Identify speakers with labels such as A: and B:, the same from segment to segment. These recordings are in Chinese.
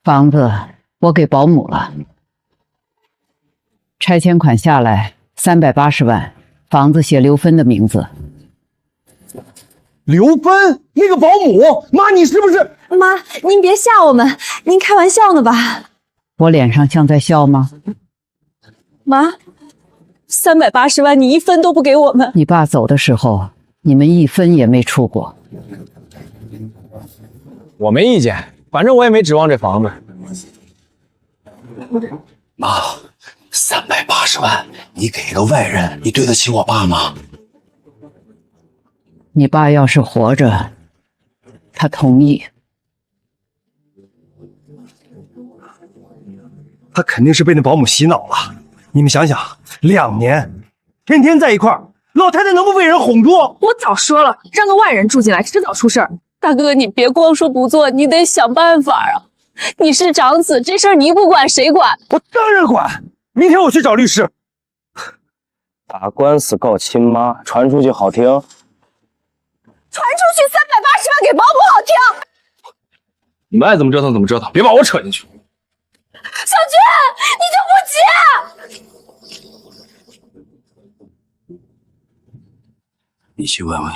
A: 房子我给保姆了，拆迁款下来380万，房子写刘芬的名字。
B: 刘芬，那个保姆，妈，你是不是？
C: 妈，您别吓我们，您开玩笑呢吧？
A: 我脸上像在笑吗？
C: 妈，380万你1分都不给我们。
A: 你爸走的时候，你们1分也没出过。
B: 我没意见，反正我也没指望这房子。
D: 妈，380万，你给个外人，你对得起我爸吗？
A: 你爸要是活着，他同意。
B: 他肯定是被那保姆洗脑了。你们想想，2年，天天在一块儿，老太太能不被人哄住？
C: 我早说了，让个外人住进来，迟早出事儿。大哥，你别光说不做，你得想办法啊！你是长子，这事儿你不管谁管？
B: 我当然管，明天我去找律师。打官司告亲妈，传出去好听。
C: 传出去380万给保姆好听？
B: 你们爱怎么折腾怎么折腾，别把我扯进去。
C: 小军，你就不急？
D: 你去问问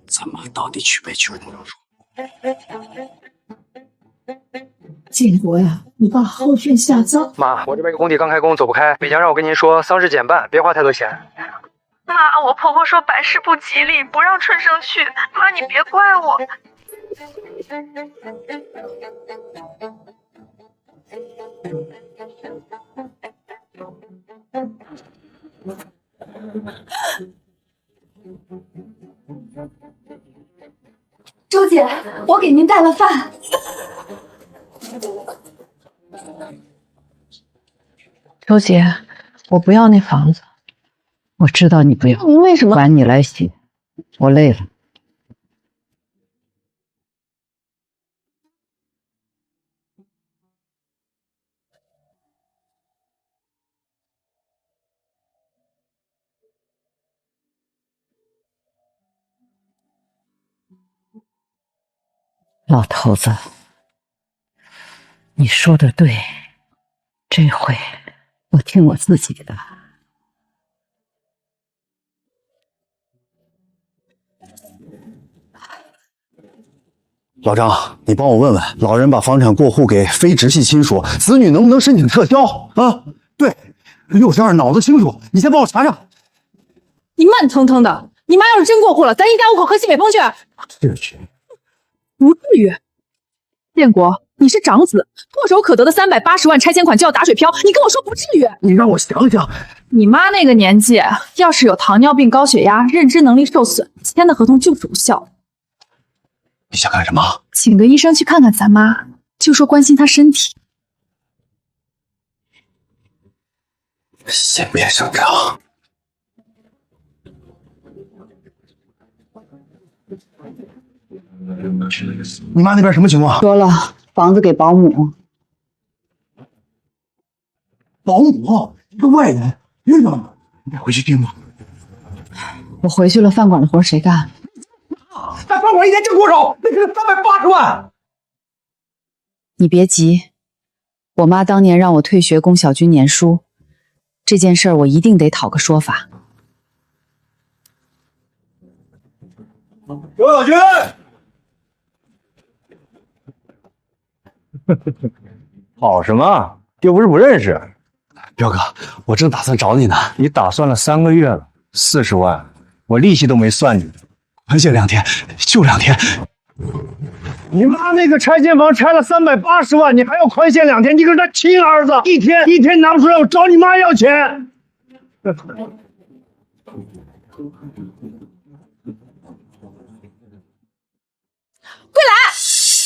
D: 咱妈到底娶没娶我。
E: 建国呀，你把后院下葬。
F: 妈，我这边工地刚开工，走不开。北江让我跟您说，丧事减半，别花太多钱。
G: 妈，我婆婆说百事不吉利，不让春生去。妈，你别怪我。
C: 周姐，我给您带了饭。
E: 周姐，我不要那房子。
A: 我知道你不要，
E: 您为什么？
A: 管你来写，我累了。老头子，你说的对，这回我听我自己的。
D: 老张，你帮我问问老人把房产过户给非直系亲属，子女能不能申请撤销啊？对，62脑子清楚，你先帮我查查。
C: 你慢腾腾的，你妈要是真过户了，咱一家5口喝西北风去。
D: 至于？
C: 不至于。建国，你是长子，唾手可得的380万拆迁款就要打水漂，你跟我说不至于？
D: 你让我想想。
C: 你妈那个年纪，要是有糖尿病、高血压、认知能力受损，签的合同就是无效。
D: 你想干什么？
C: 请个医生去看看咱妈，就说关心她身体。
D: 先别声张。你妈那边什么情况？
A: 说了，房子给保姆。
D: 保姆，一个外人，院长，你得回去盯吧。
A: 我回去了，饭馆的活谁干？
B: 咱饭馆一年挣多少？那是380万。
C: 你别急，我妈当年让我退学供小军念书，这件事儿我一定得讨个说法。
B: 刘小军，跑什么？又不是不认识。
D: 彪哥，我正打算找你呢。
B: 你打算了3个月了，40万，我利息都没算你。
D: 宽限2天，就2天。
B: 你妈那个拆迁房拆了380万，你还要宽限2天？你可是他亲儿子，一天拿不出来，我找你妈要钱。
C: 桂兰，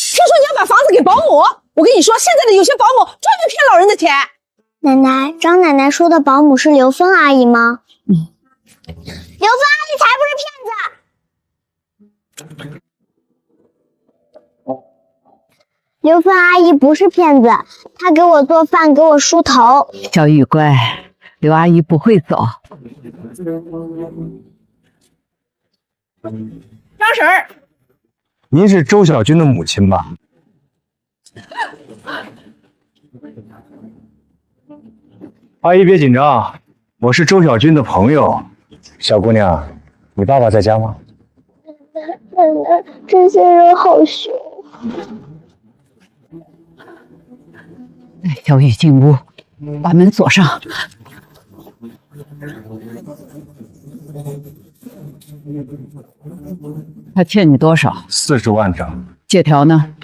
C: 听说你要把房子给保姆，我跟你说，现在的有些保姆专门骗老人的钱。
H: 奶奶，张奶奶说的保姆是刘芬阿姨吗？刘芬阿姨才不是骗子。刘芬阿姨不是骗子，她给我做饭，给我梳头。
A: 小雨乖，刘阿姨不会走。
C: 张婶儿，
B: 您是周小军的母亲吧？阿姨别紧张，我是周小军的朋友。小姑娘，你爸爸在家吗？
H: 奶奶，这些人好凶。
A: 带小雨进屋，把门锁上。他欠你多少
B: 40万整。
A: 借条呢？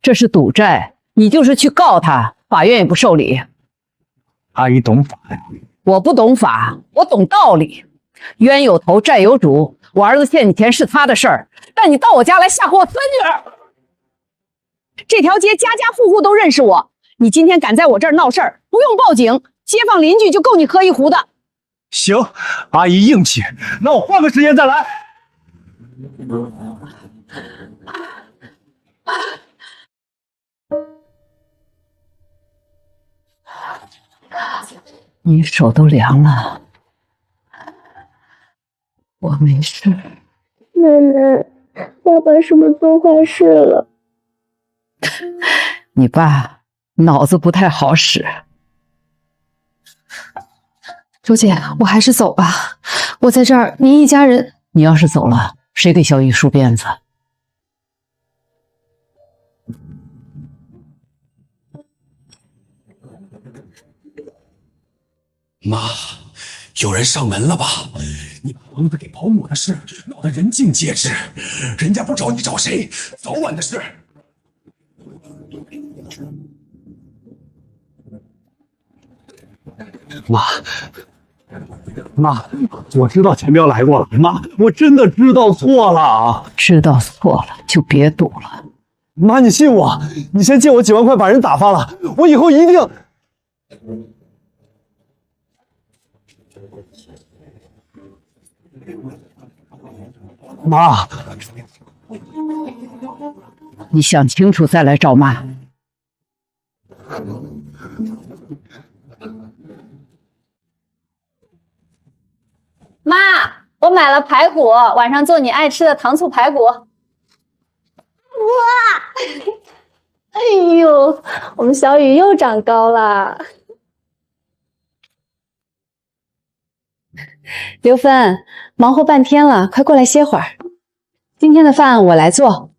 A: 这是赌债，你就是去告他，法院也不受理。
B: 阿姨懂法呀？
A: 我不懂法，我懂道理。冤有头，债有主。我儿子欠你钱是他的事儿，但你到我家来吓唬我孙女儿。这条街家家户户都认识我，你今天敢在我这儿闹事儿，不用报警，街坊邻居就够你喝一壶的。
B: 行，阿姨硬气，那我换个时间再来。
A: 你手都凉了，我没事。
H: 奶奶，爸爸是不是做坏事了？
A: 你爸脑子不太好使。
C: 周姐，我还是走吧，我在这儿，您一家人。
A: 你要是走了，谁给小雨梳辫子？
I: 妈，有人上门了吧？你把房子给保姆的事闹得人尽皆知，人家不找你找谁？早晚的事。
B: 妈，我知道钱彪来过了。妈，我真的知道错了啊！
A: 知道错了就别赌了。
B: 妈，你信我，你先借我几万块把人打发了，我以后一定。妈，
A: 你想清楚再来找妈。
C: 妈，我买了排骨，晚上做你爱吃的糖醋排骨。哇！哎呦，我们小雨又长高了。刘芬，忙活半天了，快过来歇会儿。今天的饭我来做。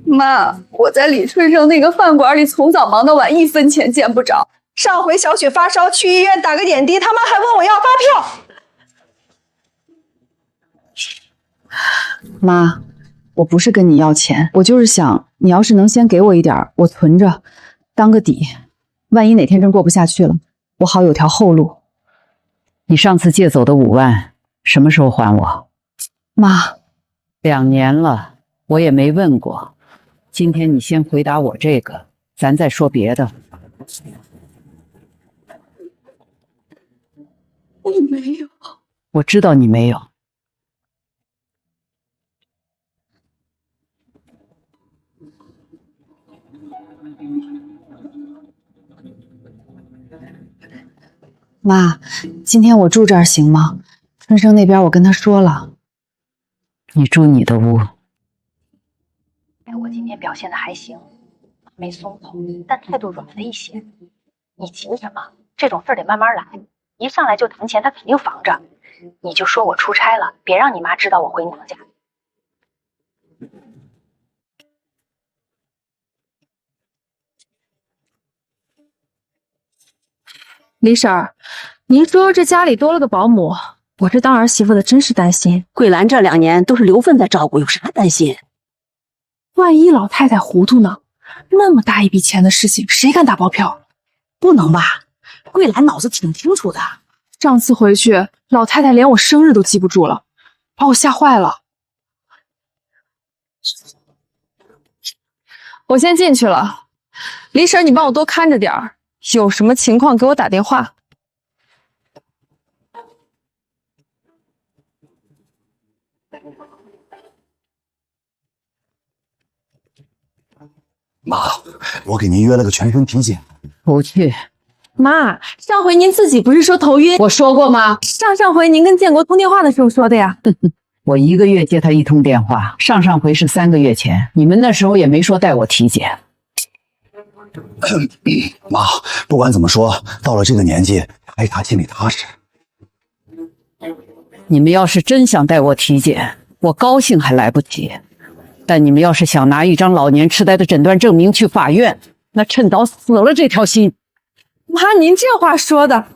G: 妈，我在李春生那个饭馆里从早忙到晚，1分钱见不着。上回小雪发烧去医院打个点滴，他妈还问我要发票。
C: 妈，我不是跟你要钱，我就是想你要是能先给我一点，我存着当个底，万一哪天真过不下去了，我好有条后路。
A: 你上次借走的5万，什么时候还我？
C: 妈
A: ，2年了，我也没问过。今天你先回答我这个，咱再说别的。
G: 我没有。
A: 我知道你没有。
C: 妈，今天我住这儿行吗？春生那边我跟他说了。
A: 你住你的屋。
J: 我今天表现的还行，没松口，但态度软了一些。你急什么？这种事儿得慢慢来，一上来就谈钱，他肯定防着。你就说我出差了，别让你妈知道我回娘家。
C: 李婶儿，您说这家里多了个保姆，我这当儿媳妇的真是担心。
K: 桂兰这2年都是刘芬在照顾，有啥担心？
C: 万一老太太糊涂呢？那么大一笔钱的事情，谁敢打包票？
K: 不能吧？桂兰脑子挺清楚的。
C: 上次回去，老太太连我生日都记不住了，把我吓坏了。我先进去了，李婶，你帮我多看着点儿，有什么情况给我打电话。
D: 妈，我给您约了个全身体检，
A: 不去。
G: 妈，上回您自己不是说头晕？
A: 我说过吗？
G: 上回您跟建国通电话的时候说的呀。
A: 我1个月接他1通电话，上回是3个月前，你们那时候也没说带我体检。
D: 妈，不管怎么说，到了这个年纪，挨查心里踏实。
A: 你们要是真想带我体检，我高兴还来不及。但你们要是想拿一张老年痴呆的诊断证明去法院，那趁早死了这条心。
G: 妈，您这话说的。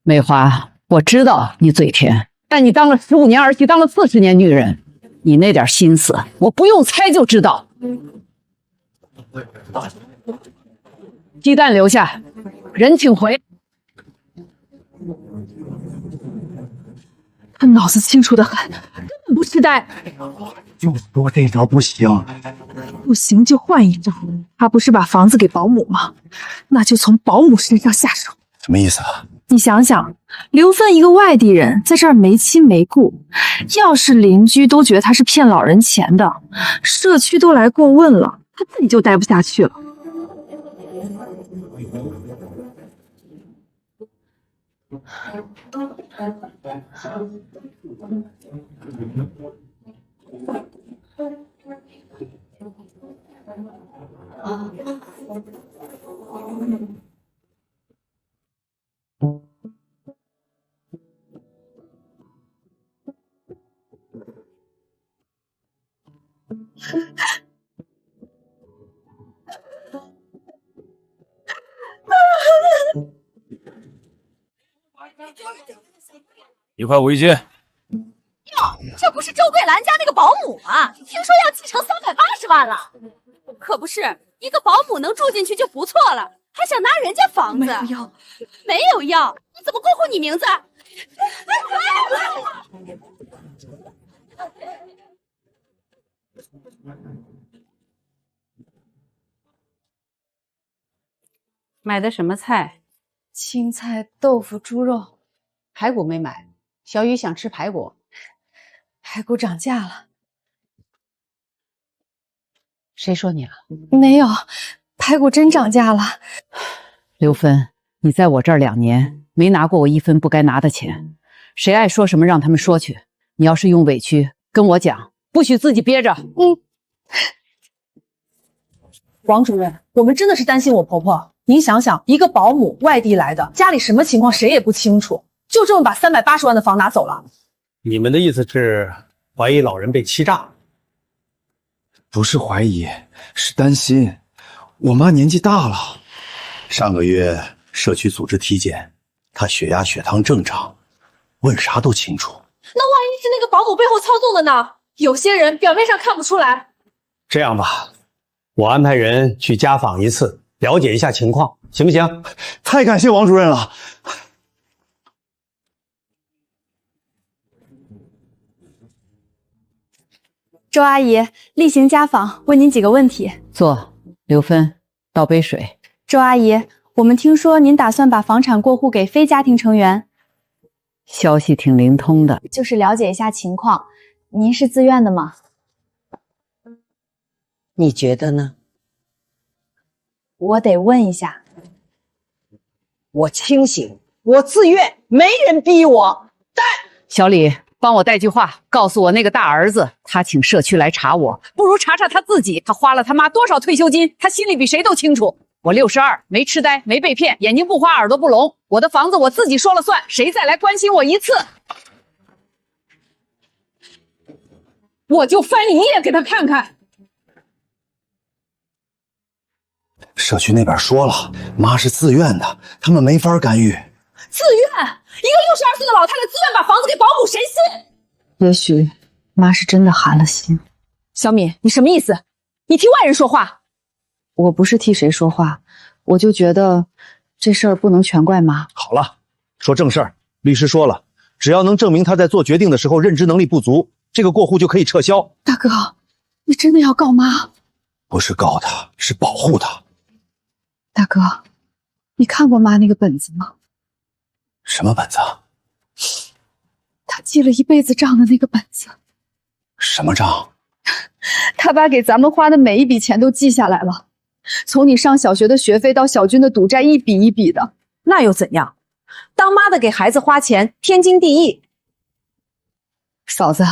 A: 美华，我知道你嘴甜，但你当了15年儿媳，当了40年女人，你那点心思，我不用猜就知道。鸡蛋留下，人请回。
G: 他脑子清楚的很，根本不痴呆。
B: 就说这招不行，
G: 不行就换一招。他不是把房子给保姆吗？那就从保姆身上下手。
D: 什么意思啊？
G: 你想想，刘芬一个外地人，在这儿没亲没故，要是邻居都觉得他是骗老人钱的，社区都来过问了，他自己就待不下去了。
I: 1.5块1斤。
J: 这不是周桂兰家那个保姆吗？听说要继承380万了。可不是，一个保姆能住进去就不错了，还想拿人家房子？没有要，你怎么过户你名字？
A: 买的什么菜？
C: 青菜、豆腐、猪肉。
A: 排骨没买。小雨想吃排骨。
C: 排骨涨价了。
A: 谁说你了？
C: 没有，排骨真涨价了。
A: 刘芬，你在我这儿2年，没拿过我1分不该拿的钱，谁爱说什么让他们说去。你要是用委屈跟我讲，不许自己憋着。
K: 王主任，我们真的是担心我婆婆。您想想，一个保姆外地来的，家里什么情况谁也不清楚，就这么把380万的房拿走了。
B: 你们的意思是怀疑老人被欺诈？
D: 不是怀疑，是担心。我妈年纪大了，上个月社区组织体检，她血压、血糖正常，问啥都清楚。
G: 那万一是那个保姆背后操纵的呢？有些人表面上看不出来。
B: 这样吧，我安排人去家访一次，了解一下情况，行不行？
D: 太感谢王主任了。
G: 周阿姨，例行家访，问您几个问题。
A: 坐，刘芬，倒杯水。
G: 周阿姨，我们听说您打算把房产过户给非家庭成员，
A: 消息挺灵通的，
H: 就是了解一下情况。您是自愿的吗？
L: 你觉得呢？
H: 我得问一下。
L: 我清醒，我自愿，没人逼我。但
A: 小李，帮我带句话，告诉我那个大儿子，他请社区来查我，不如查查他自己。他花了他妈多少退休金，他心里比谁都清楚。我62，没痴呆，没被骗，眼睛不花，耳朵不聋。我的房子我自己说了算，谁再来关心我一次，我就翻你页给他看看。
D: 社区那边说了，妈是自愿的，他们没法干预。
G: 自愿？一个62岁的老太太自愿把房子给保姆，谁信？
C: 也许妈是真的寒了心。
G: 小敏，你什么意思？你替外人说话？
C: 我不是替谁说话，我就觉得这事儿不能全怪妈。
D: 好了，说正事儿。律师说了，只要能证明他在做决定的时候认知能力不足，这个过户就可以撤销。
C: 大哥，你真的要告妈？
D: 不是告他，是保护他。
C: 大哥，你看过妈那个本子吗？
D: 什么本子？
C: 她记了一辈子账的那个本子。
D: 什么账？
C: 她把给咱们花的每一笔钱都记下来了，从你上小学的学费到小军的赌债，一笔一笔的。
K: 那又怎样？当妈的给孩子花钱，天经地义。
C: 嫂子，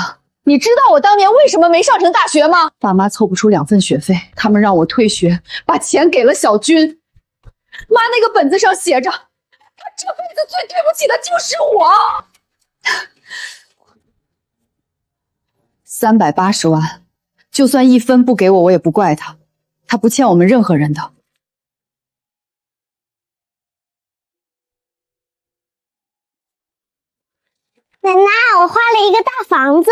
C: 你知道我当年为什么没上成大学吗？爸妈凑不出2份学费，他们让我退学，把钱给了小军。妈那个本子上写着，他这辈子最对不起的就是我。380万，就算1分不给我，我也不怪他，他不欠我们任何人的。
H: 奶奶，我画了一个大房子，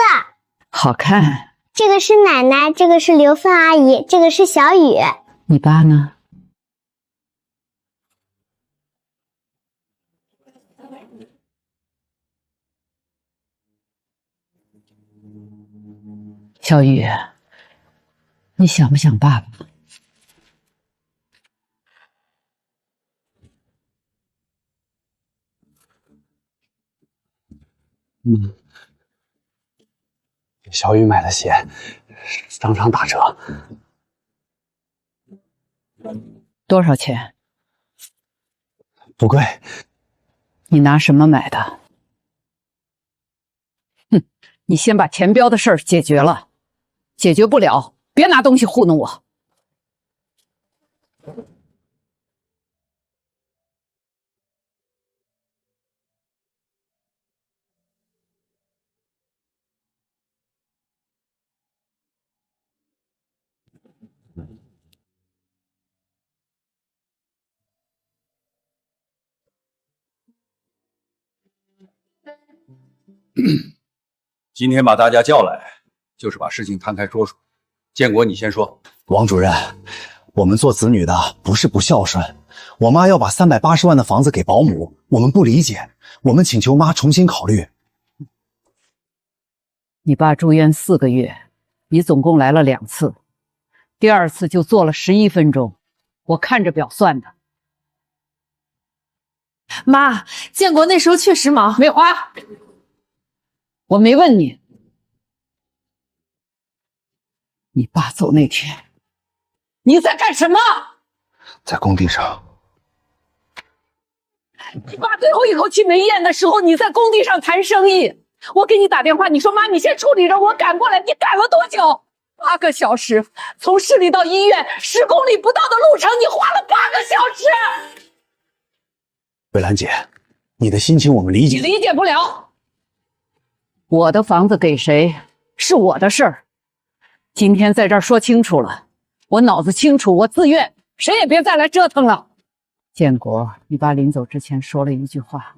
A: 好看。
H: 这个是奶奶，这个是刘芬阿姨，这个是小雨。
A: 你爸呢？小雨，你想不想爸爸？
D: 给小雨买的鞋，商场打折。
A: 多少钱？
D: 不贵。
A: 你拿什么买的？哼，你先把钱标的事儿解决了，解决不了，别拿东西糊弄我。
M: 今天把大家叫来，就是把事情摊开说说。建国，你先说。
D: 王主任，我们做子女的不是不孝顺，我妈要把380万的房子给保姆，我们不理解，我们请求妈重新考虑。
A: 你爸住院4个月，你总共来了2次，第2次就坐了11分钟，我看着表算的。
K: 妈，建国那时候确实忙。
A: 梅花，我没问你，你爸走那天，你在干什么？
D: 在工地上。
A: 你爸最后一口气没咽的时候，你在工地上谈生意。我给你打电话，你说妈，你先处理着，我赶过来。你赶了多久？8个小时，从市里到医院10公里不到的路程，你花了8个小时。
D: 桂兰姐，你的心情我们理解。
A: 你理解不了。我的房子给谁是我的事儿，今天在这儿说清楚了，我脑子清楚，我自愿，谁也别再来折腾了。建国，你爸临走之前说了一句话，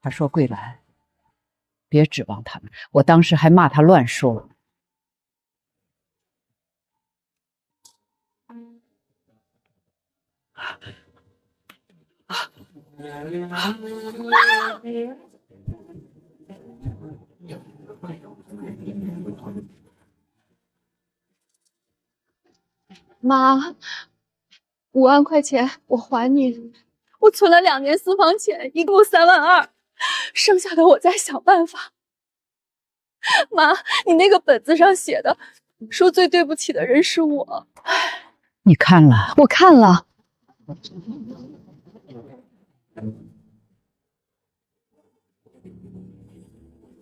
A: 他说桂兰，别指望他们。我当时还骂他乱说。
C: 妈，5万块钱我还你，我存了2年私房钱，一共3万2，剩下的我再想办法。妈，你那个本子上写的，说最对不起的人是我。
A: 你看了？
C: 我看了。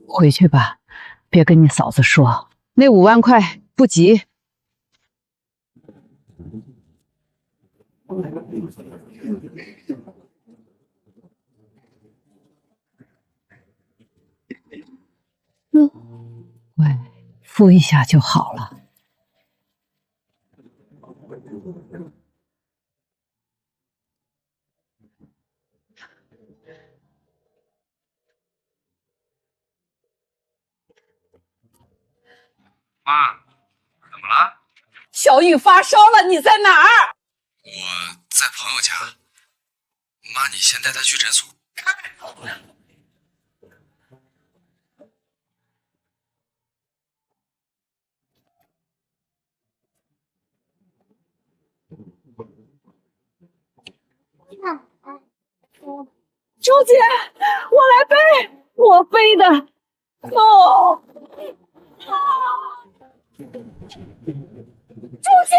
A: 回去吧，别跟你嫂子说，那5万块不急。喂，敷一下就好了。
F: 妈，怎么了？
A: 小雨发烧了，你在哪儿？
I: 我在朋友家。妈，你先带她去诊所。
A: 周姐，我来背，我背的。哦，周姐，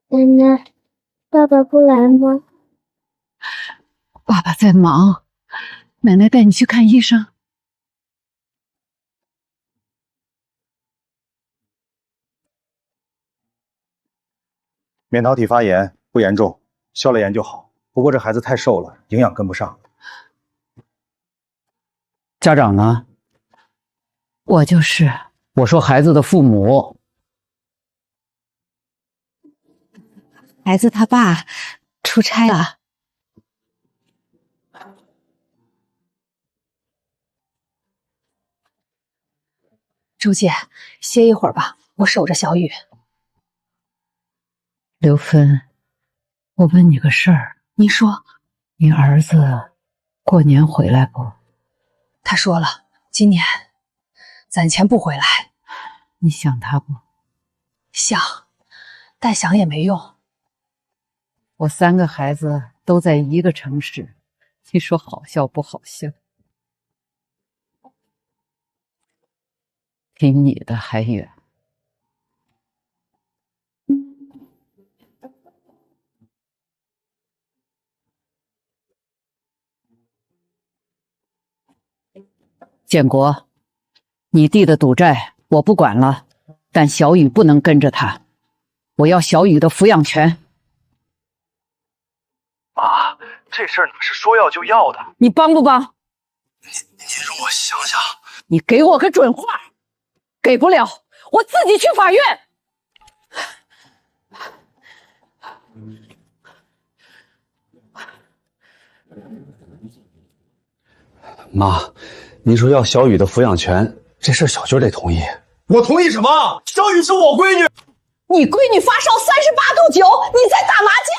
H: 奶奶，爸爸不来吗？
A: 爸爸在忙，奶奶带你去看医生。
D: 扁桃体发炎不严重，消了炎就好。不过这孩子太瘦了，营养跟不上。
A: 家长呢？我就是，我说孩子的父母。
G: 孩子他爸出差了。
J: 朱姐，歇一会儿吧，我守着小雨。
A: 刘芬，我问你个事儿。
J: 您说。
A: 你儿子过年回来不？
J: 他说了，今年攒钱不回来。
A: 你想他不？
J: 想，但想也没用。
A: 我3个孩子都在一个城市，你说好笑不好笑？离你的还远。建国，你弟的赌债我不管了，但小雨不能跟着他，我要小雨的抚养权。
B: 妈，这事儿哪是说要就要的？
A: 你帮不帮？
B: 你先容我想想。
A: 你给我个准话，给不了，我自己去法院。
N: 妈，您说要小雨的抚养权，这事儿小军得同意。
B: 我同意什么？小雨是我闺女。
A: 你闺女发烧38度9，你在打麻将。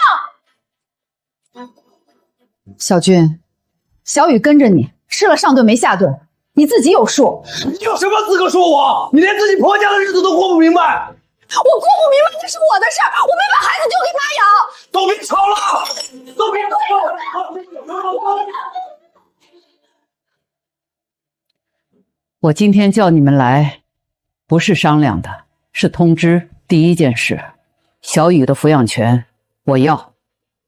A: 小军，小雨跟着你，吃了上顿没下顿，你自己有数。
B: 你有什么资格说我？你连自己婆家的日子都过不明白。
A: 我过不明白那是我的事儿，我没把孩子丢给他养。
B: 都别吵了，都别吵了。
A: 我今天叫你们来，不是商量的，是通知。第一件事，小雨的抚养权我要。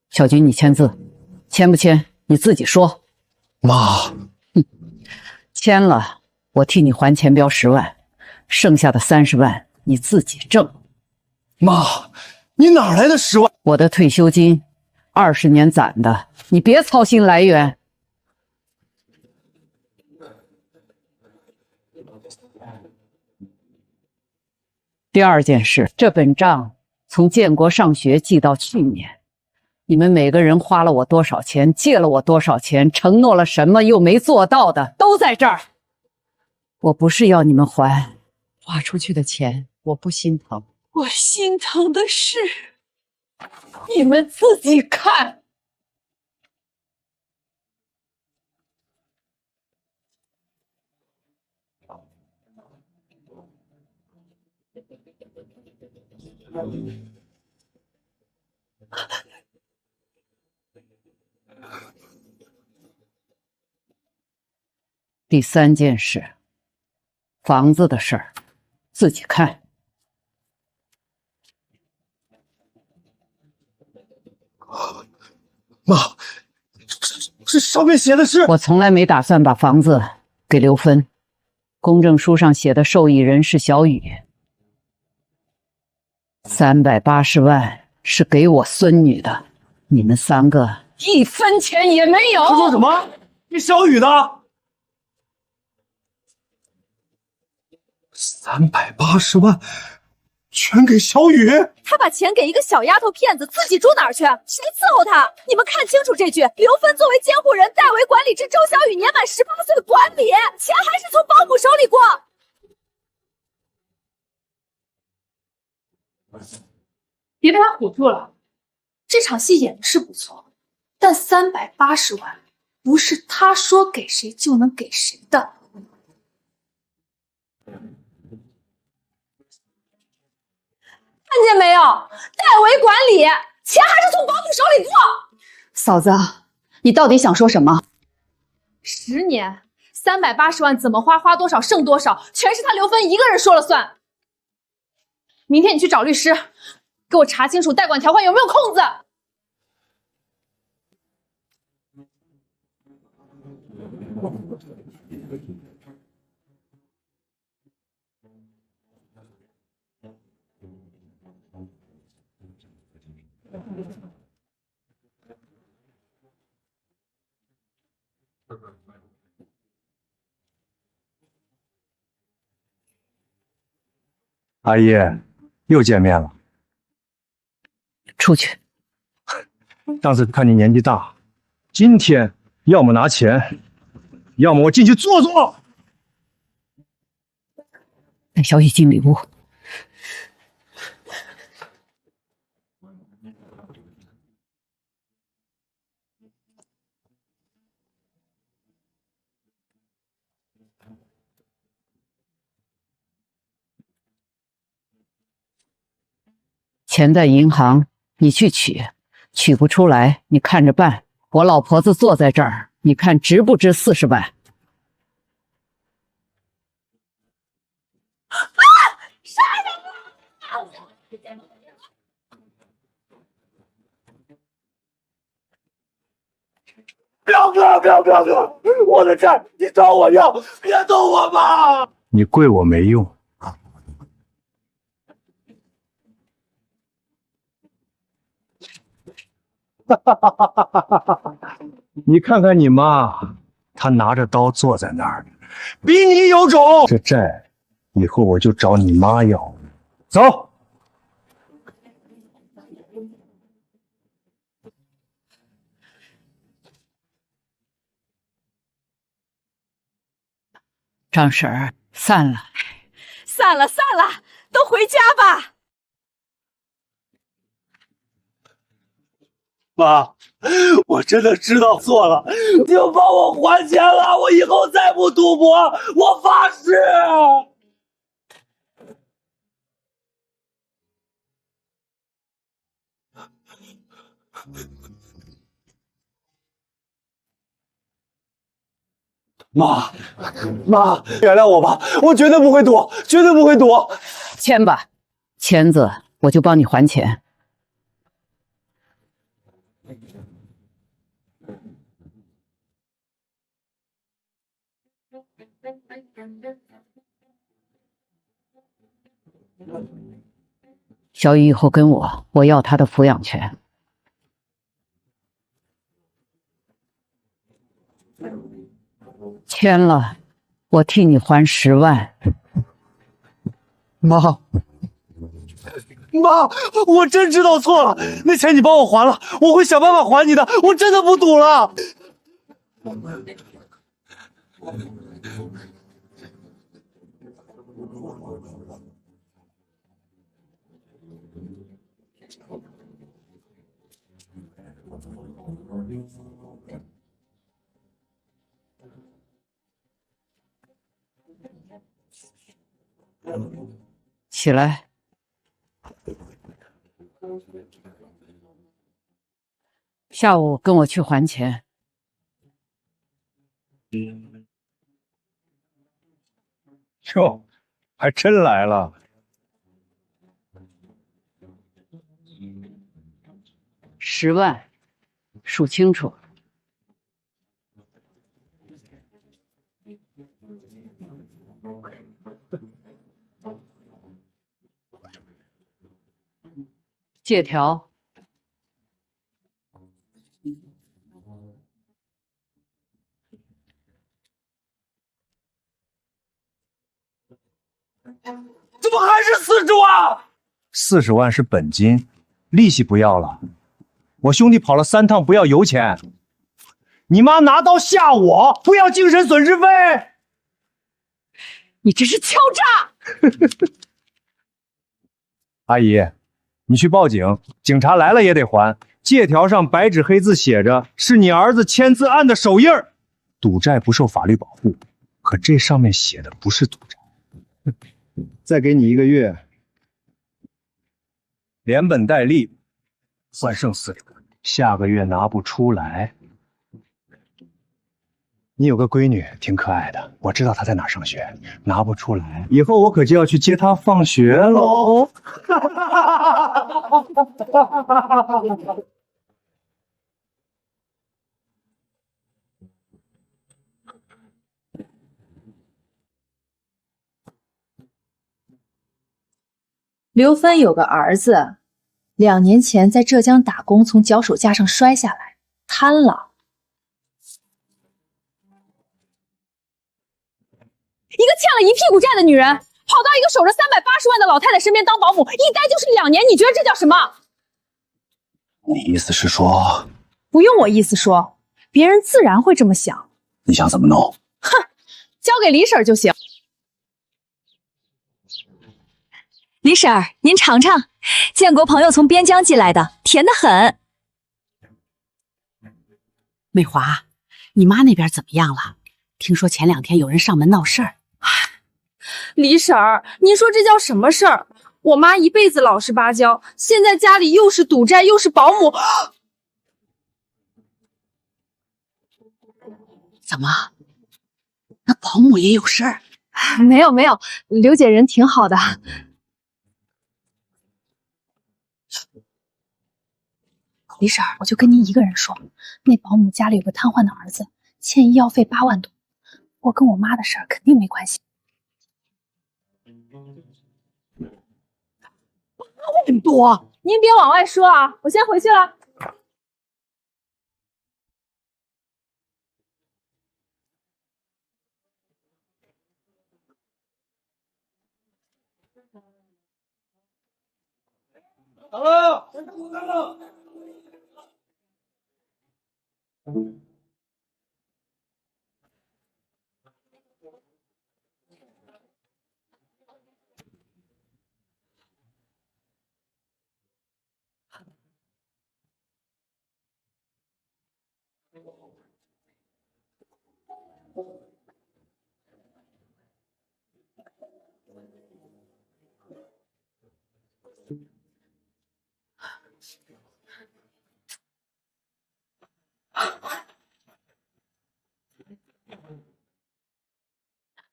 A: 小军，你签字，签不签你自己说。
B: 妈，
A: 签了，我替你还钱标10万，剩下的30万你自己挣。
B: 妈，你哪来的10万？
A: 我的退休金，20年攒的，你别操心来源。第二件事，这本账从建国上学记到去年，你们每个人花了我多少钱，借了我多少钱，承诺了什么又没做到的，都在这儿。我不是要你们还，花出去的钱我不心疼，我心疼的是你们自己看。第三件事，房子的事儿，自己看。
B: 妈，这上面写的是……
A: 我从来没打算把房子给刘芬，公证书上写的受益人是小雨。380万是给我孙女的，你们3个1分钱也没有。
B: 他说什么？你小雨的380万全给小雨？
C: 他把钱给一个小丫头骗子，自己住哪儿去？谁伺候他？你们看清楚这句：刘芬作为监护人，代为管理至周小雨年满18岁管理，钱还是从保姆手里过。
K: 别被他唬住了，这场戏演的是不错，但380万不是他说给谁就能给谁的。
C: 看见没有？代为管理，钱还是从保姆手里过。
G: 嫂子，你到底想说什么
C: ？10年，380万怎么花，花多少剩多少，全是他刘芬一个人说了算。明天你去找律师，给我查清楚贷款条款有没有空子。
B: 阿姨，又见面了。
A: 出去。
B: 上次看你年纪大，今天要么拿钱，要么我进去坐坐。
A: 带小雨进里屋。钱在银行，你去取，取不出来你看着办。我老婆子坐在这儿，你看值不值40万？
C: 杀人了！
B: 表哥，我的债你找我要，别动我嘛！你跪我没用。你看看你妈，她拿着刀坐在那儿，比你有种。这债以后我就找你妈要。走。
A: 张婶儿，散了，
C: 散了，都回家吧。
B: 妈，我真的知道错了，请帮我还钱了，我以后再不赌博，我发誓。妈，原谅我吧，我绝对不会赌，绝对不会赌。
A: 签吧，签字我就帮你还钱。小雨以后跟我要他的抚养权。签了，我替你还10万。
B: 妈，我真知道错了，那钱你帮我还了，我会想办法还你的，我真的不赌了。
A: 起来。下午跟我去还钱。
B: 哟，还真来了。
A: 10万，数清楚。借条。
B: 怎么还是40万？40万是本金，利息不要了。我兄弟跑了3趟，不要油钱。你妈拿刀吓我，不要精神损失费。
A: 你这是敲诈！
B: 阿姨，你去报警，警察来了也得还。借条上白纸黑字写着，是你儿子签字按的手印儿。赌债不受法律保护，可这上面写的不是赌债。再给你1个月，连本带利，换剩40万。下个月拿不出来，你有个闺女挺可爱的，我知道她在哪儿上学，拿不出来，以后我可就要去接她放学喽。
J: 刘芬有个儿子，2年前在浙江打工，从脚手架上摔下来，瘫了。
G: 一个欠了一屁股债的女人，跑到一个守着380万的老太太身边当保姆，一待就是2年，你觉得这叫什么？
D: 你意思是说，
G: 不用我意思说，别人自然会这么想。
D: 你想怎么弄？
G: 哼，交给李婶就行。
O: 李婶儿，您尝尝，建国朋友从边疆寄来的，甜得很。
E: 美华，你妈那边怎么样了？听说前2天有人上门闹事儿。
C: 李婶儿，您说这叫什么事儿？我妈一辈子老实巴交，现在家里又是赌债又是保姆。
E: 怎么？那保姆也有事儿？
G: 没有没有，刘姐人挺好的。李婶儿，我就跟您一个人说，那保姆家里有个瘫痪的儿子，欠医药费8万多，我跟我妈的事儿肯定没关系。
L: 8万多，
C: 您别往外说啊，我先回去了。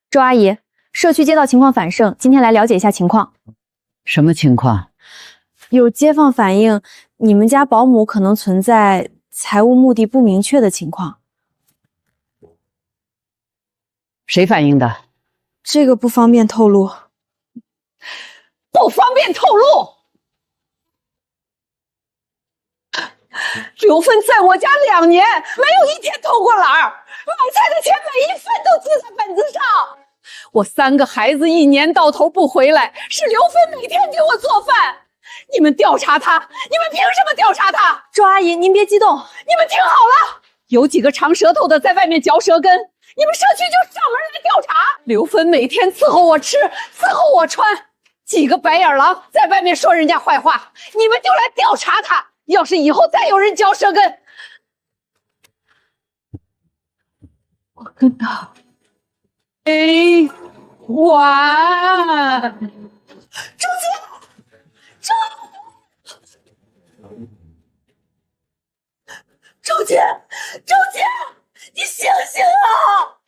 O: 周阿姨，社区街道情况反盛，今天来了解一下情况。
A: 什么情况？
O: 有街坊反映，你们家保姆可能存在财务目的不明确的情况。
A: 谁反映的？
O: 这个不方便透露。
L: 不方便透露。刘芬在我家2年，没有一天偷过懒儿，买菜的钱每一分都记在本子上。
A: 我3个孩子1年到头不回来，是刘芬每天给我做饭。你们调查他，你们凭什么调查他？
O: 周阿姨，您别激动，
A: 你们听好了，有几个长舌头的在外面嚼舌根，你们社区就上门来调查。刘芬每天伺候我吃，伺候我穿，几个白眼狼在外面说人家坏话，你们就来调查他。要是以后再有人嚼舌根，
L: 我跟他没完。
A: 周姐，周姐，你醒醒啊！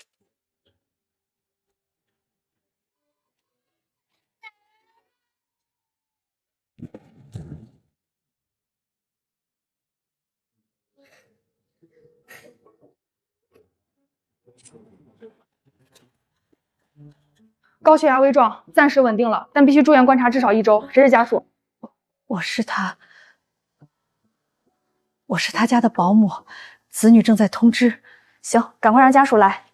C: 高血压危状，暂时稳定了，但必须住院观察至少1周。谁是家属？
G: 我是他家的保姆，子女正在通知。行，赶快让家属来。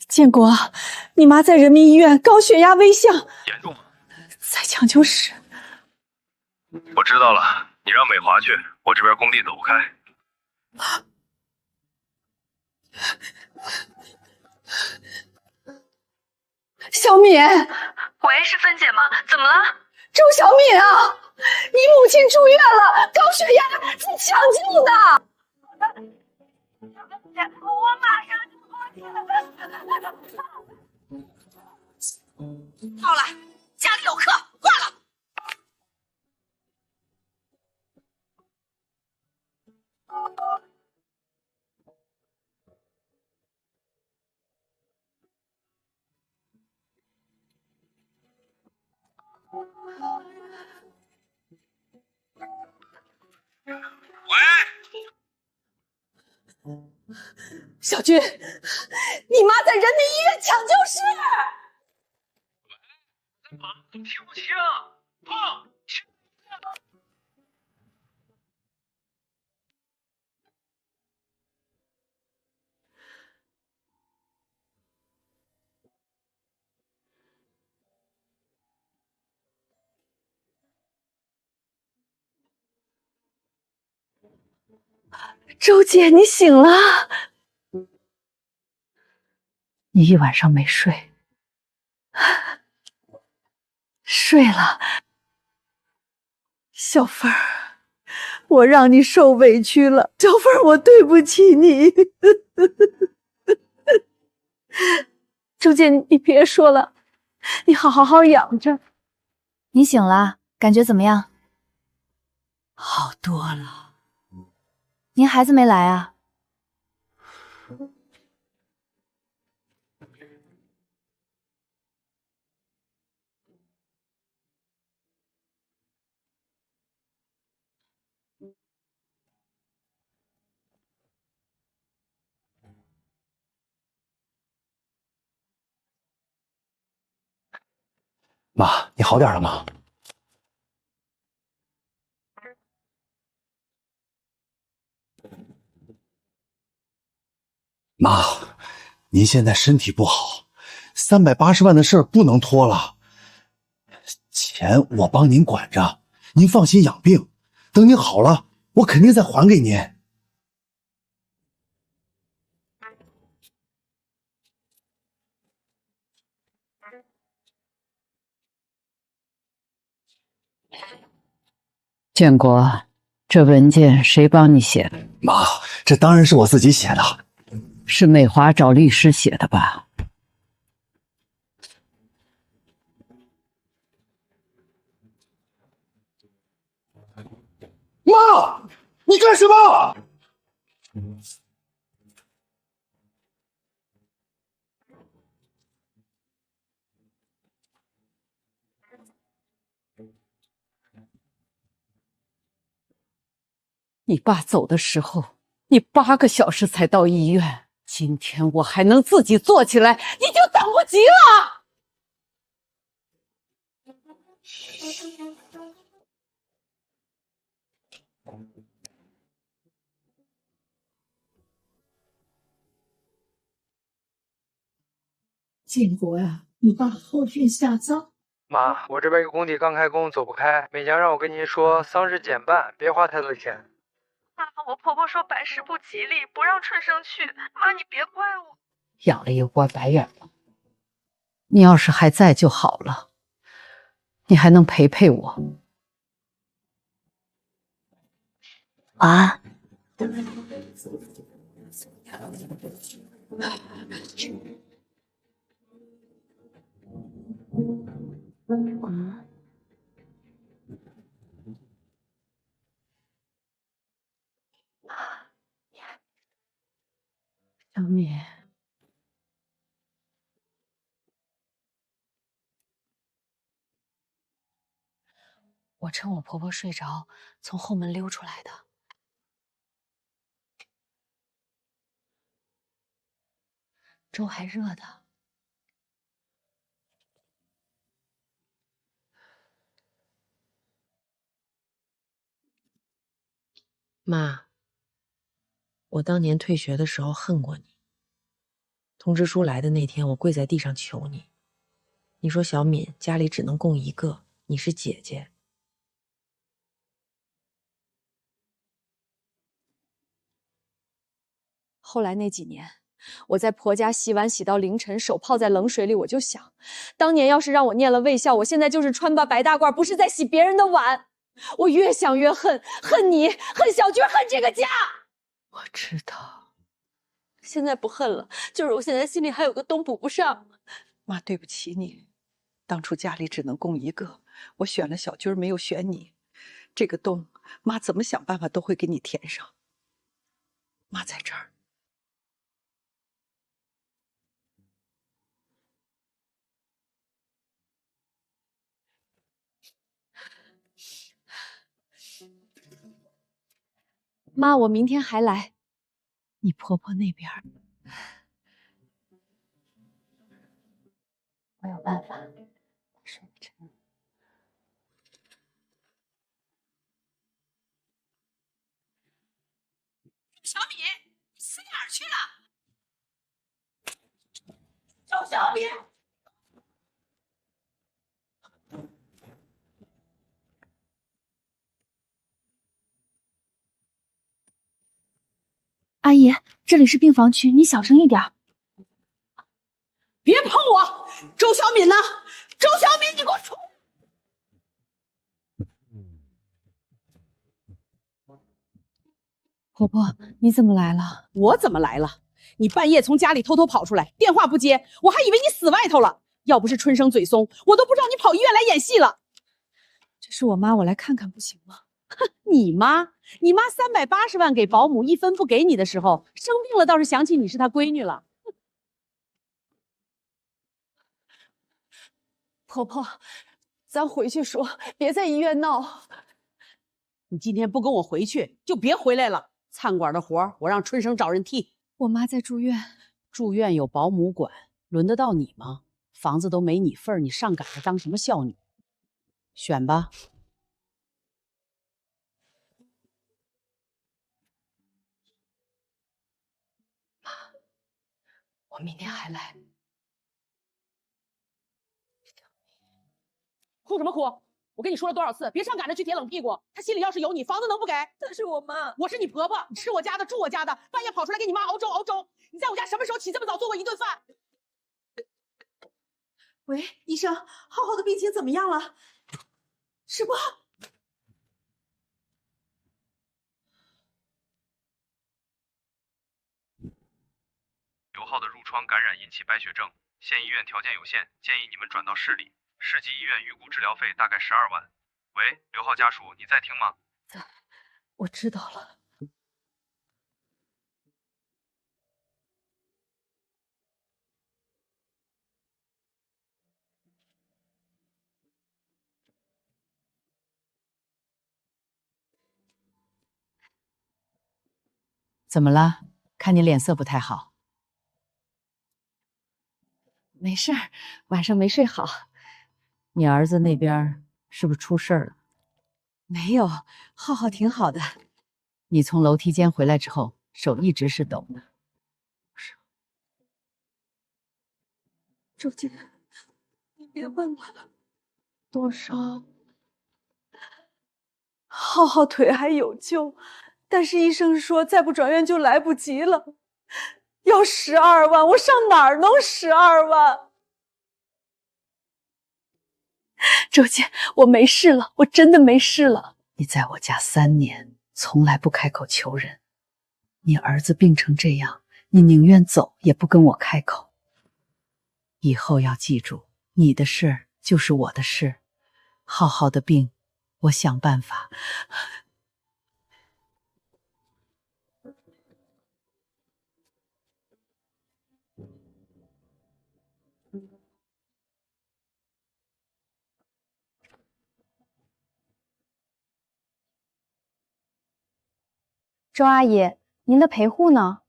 G: 建国，你妈在人民医院高血压危象，
P: 严重，
G: 在抢救室。
P: 我知道了，你让美华去，我这边工地走不开。
A: 小敏，
Q: 喂，是芬姐吗？怎么了？
A: 周小敏啊，你母亲住院了，高血压，在抢救呢。
Q: 我马上就过去了。
A: 到了，家里有客，挂了。
K: 小军，你妈在人民医院抢救室。
P: 听不清，
C: 周姐，你醒了？
A: 你一晚上没睡？
C: 睡了。小凤儿，我让你受委屈了，小凤儿，我对不起你。周姐，你别说了，你好养着。
O: 你醒了，感觉怎么样？
C: 好多了。
O: 您孩子没来啊？
D: 妈，你好点了吗？妈，您现在身体不好，380万的事儿不能拖了。钱我帮您管着，您放心养病，等您好了，我肯定再还给您。
A: 建国，这文件谁帮你写的？
D: 妈，这当然是我自己写的。
A: 是美华找律师写的吧？
D: 妈，你干什么？
A: 你爸走的时候，你8个小时才到医院。今天我还能自己坐起来，你就等不及了。
L: 建国呀，你把后院下葬。
F: 妈，我这边一个工地刚开工，走不开。美娘让我跟您说，丧事减半，别花太多钱。
Q: 妈，我婆婆说百事不吉利，不让春生去。妈，你别怪我。
A: 养了一窝白眼了。你要是还在就好了，你还能陪陪我。
O: 晚安。
A: 小敏，
E: 我趁我婆婆睡着，从后门溜出来的。粥还热的。
R: 妈，我当年退学的时候恨过你。通知书来的那天，我跪在地上求你。你说小敏家里只能供一个，你是姐姐。
C: 后来那几年，我在婆家洗碗洗到凌晨，手泡在冷水里，我就想，当年要是让我念了卫校，我现在就是穿把白大褂，不是在洗别人的碗。我越想越恨，恨你，恨小军，恨这个家。
A: 我知道，
C: 现在不恨了，就是我现在心里还有个洞补不上。
L: 妈，对不起你，当初家里只能供一个，我选了小军，没有选你。这个洞，妈怎么想办法都会给你填上。妈在这儿。
C: 妈，我明天还来。
E: 你婆婆那边，
J: 我有办法。睡得沉。
E: 小米，死哪儿去了？周小米！
O: 阿姨，这里是病房区，你小声一点。
K: 别碰我！周小敏呢？周小敏，你给我出！
E: 婆婆，你怎么来了？
K: 我怎么来了？你半夜从家里偷偷跑出来，电话不接，我还以为你死外头了。要不是春生嘴松，我都不知道你跑医院来演戏了。
E: 这是我妈，我来看看不行吗？
K: 哼，你妈380万给保姆，一分不给你的时候，生病了倒是想起你是她闺女了。
G: 婆婆，咱回去说，别在医院闹。
K: 你今天不跟我回去，就别回来了。餐馆的活我让春生找人替。
G: 我妈在住院，
K: 住院有保姆管，轮得到你吗？房子都没你份儿，你上赶着当什么孝女？选吧。
G: 妈，我明天还来。
K: 哭什么哭？我跟你说了多少次，别上赶着去铁冷屁股。他心里要是有你，房子能不给？
G: 但是我妈，
K: 我是你婆婆，你吃我家的，住我家的，半夜跑出来给你妈熬粥熬粥。你在我家什么时候起这么早做过一顿饭？
G: 喂，医生，浩浩的病情怎么样了？什么？
P: 刘浩的褥疮感染引起白血症，现医院条件有限，建议你们转到市里。市级医院预估治疗费大概12万。喂，刘浩家属，你在听吗？
G: 我知道了。
E: 怎么了？看你脸色不太好。
O: 没事儿，晚上没睡好。
E: 你儿子那边是不是出事儿了？
O: 没有，浩浩挺好的。
E: 你从楼梯间回来之后，手一直是抖的。
G: 周姐，你别问了。多少？浩浩腿还有救，但是医生说再不转院就来不及了，要12万，我上哪儿能12万？周姐，我没事了，我真的没事了。
E: 你在我家3年，从来不开口求人。你儿子病成这样，你宁愿走也不跟我开口。以后要记住，你的事就是我的事。浩浩的病，我想办法。
O: 周阿姨，您的陪护呢？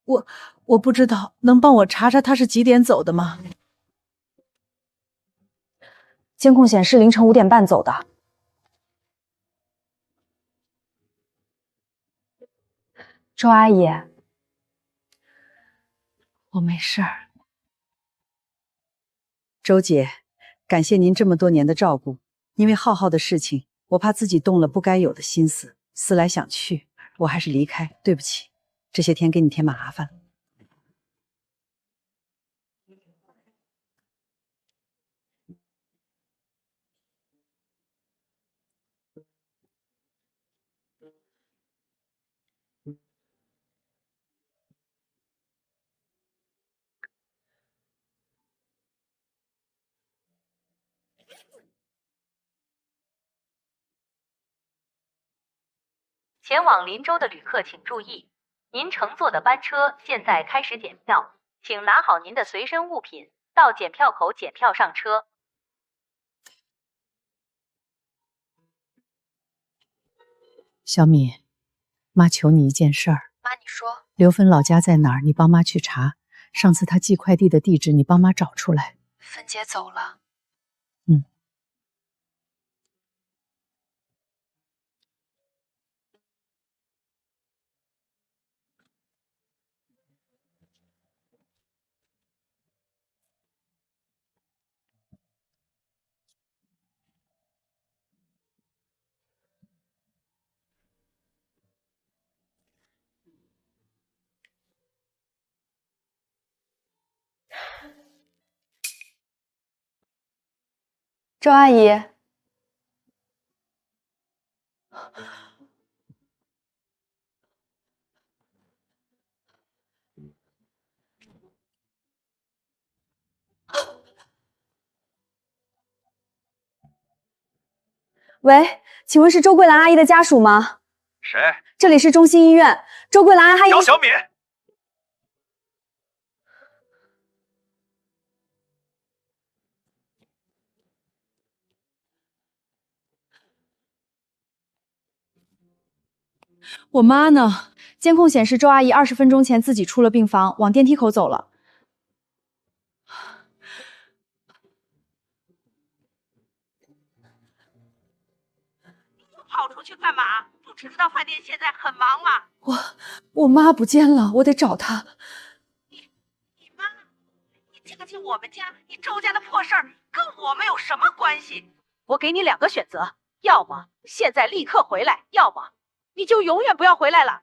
K: 我不知道，能帮我查查他是几点走的吗？
O: 监控显示凌晨5点半走的。周阿姨，
E: 我没事儿。
K: 周姐，感谢您这么多年的照顾。因为浩浩的事情，我怕自己动了不该有的心思，思来想去，我还是离开。对不起，这些天给你添麻烦了。
J: 前往林州的旅客请注意，您乘坐的班车现在开始检票，请拿好您的随身物品，到检票口检票上车。
K: 小敏，妈求你一件事儿。
J: 妈，你说。
K: 刘芬老家在哪儿？你帮妈去查。上次她寄快递的地址，你帮妈找出来。
J: 芬姐走了。
O: 周阿姨，喂，请问是周桂兰阿姨的家属吗？
P: 谁？
O: 这里是中心医院，周桂兰阿姨。
P: 姚小敏。
O: 我妈呢？监控显示周阿姨20分钟前自己出了病房，往电梯口走了。
Q: 跑出去干嘛？不只知道饭店现在很忙吗？
O: 我妈不见了，我得找她。
Q: 你妈，你嫁进我们家，你周家的破事儿跟我们有什么关系？我给你2个选择，要么现在立刻回来，要么你就永远不要回来了。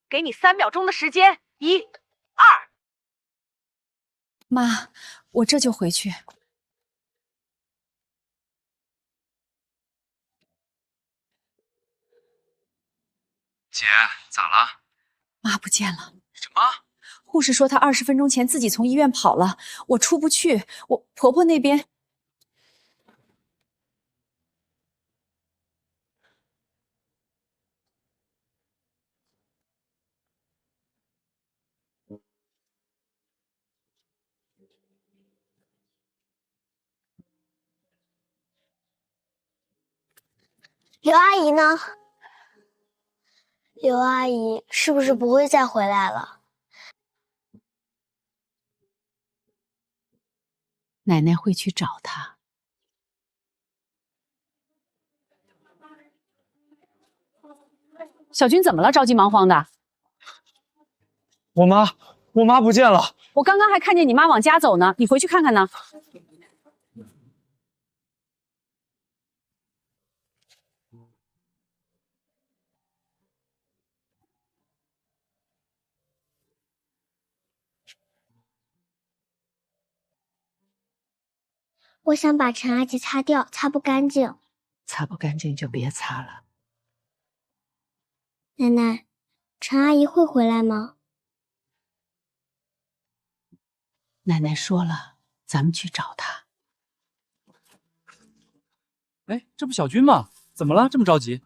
Q: 给你3秒钟的时间，1、2。
O: 妈，我这就回去。
P: 姐，咋了？
O: 妈不见了。
P: 什么？
O: 护士说她20分钟前自己从医院跑了，我出不去。我婆婆那边。
H: 刘阿姨呢？刘阿姨是不是不会再回来了？
K: 奶奶会去找她。
A: 小军怎么了？着急忙慌的。
B: 我妈不见了。
A: 我刚刚还看见你妈往家走呢，你回去看看呢。
H: 我想把陈阿姨擦掉，擦不干净。
K: 擦不干净就别擦了。
H: 奶奶，陈阿姨会回来吗？
K: 奶奶说了，咱们去找她。
S: 哎，这不小军吗？怎么了？这么着急？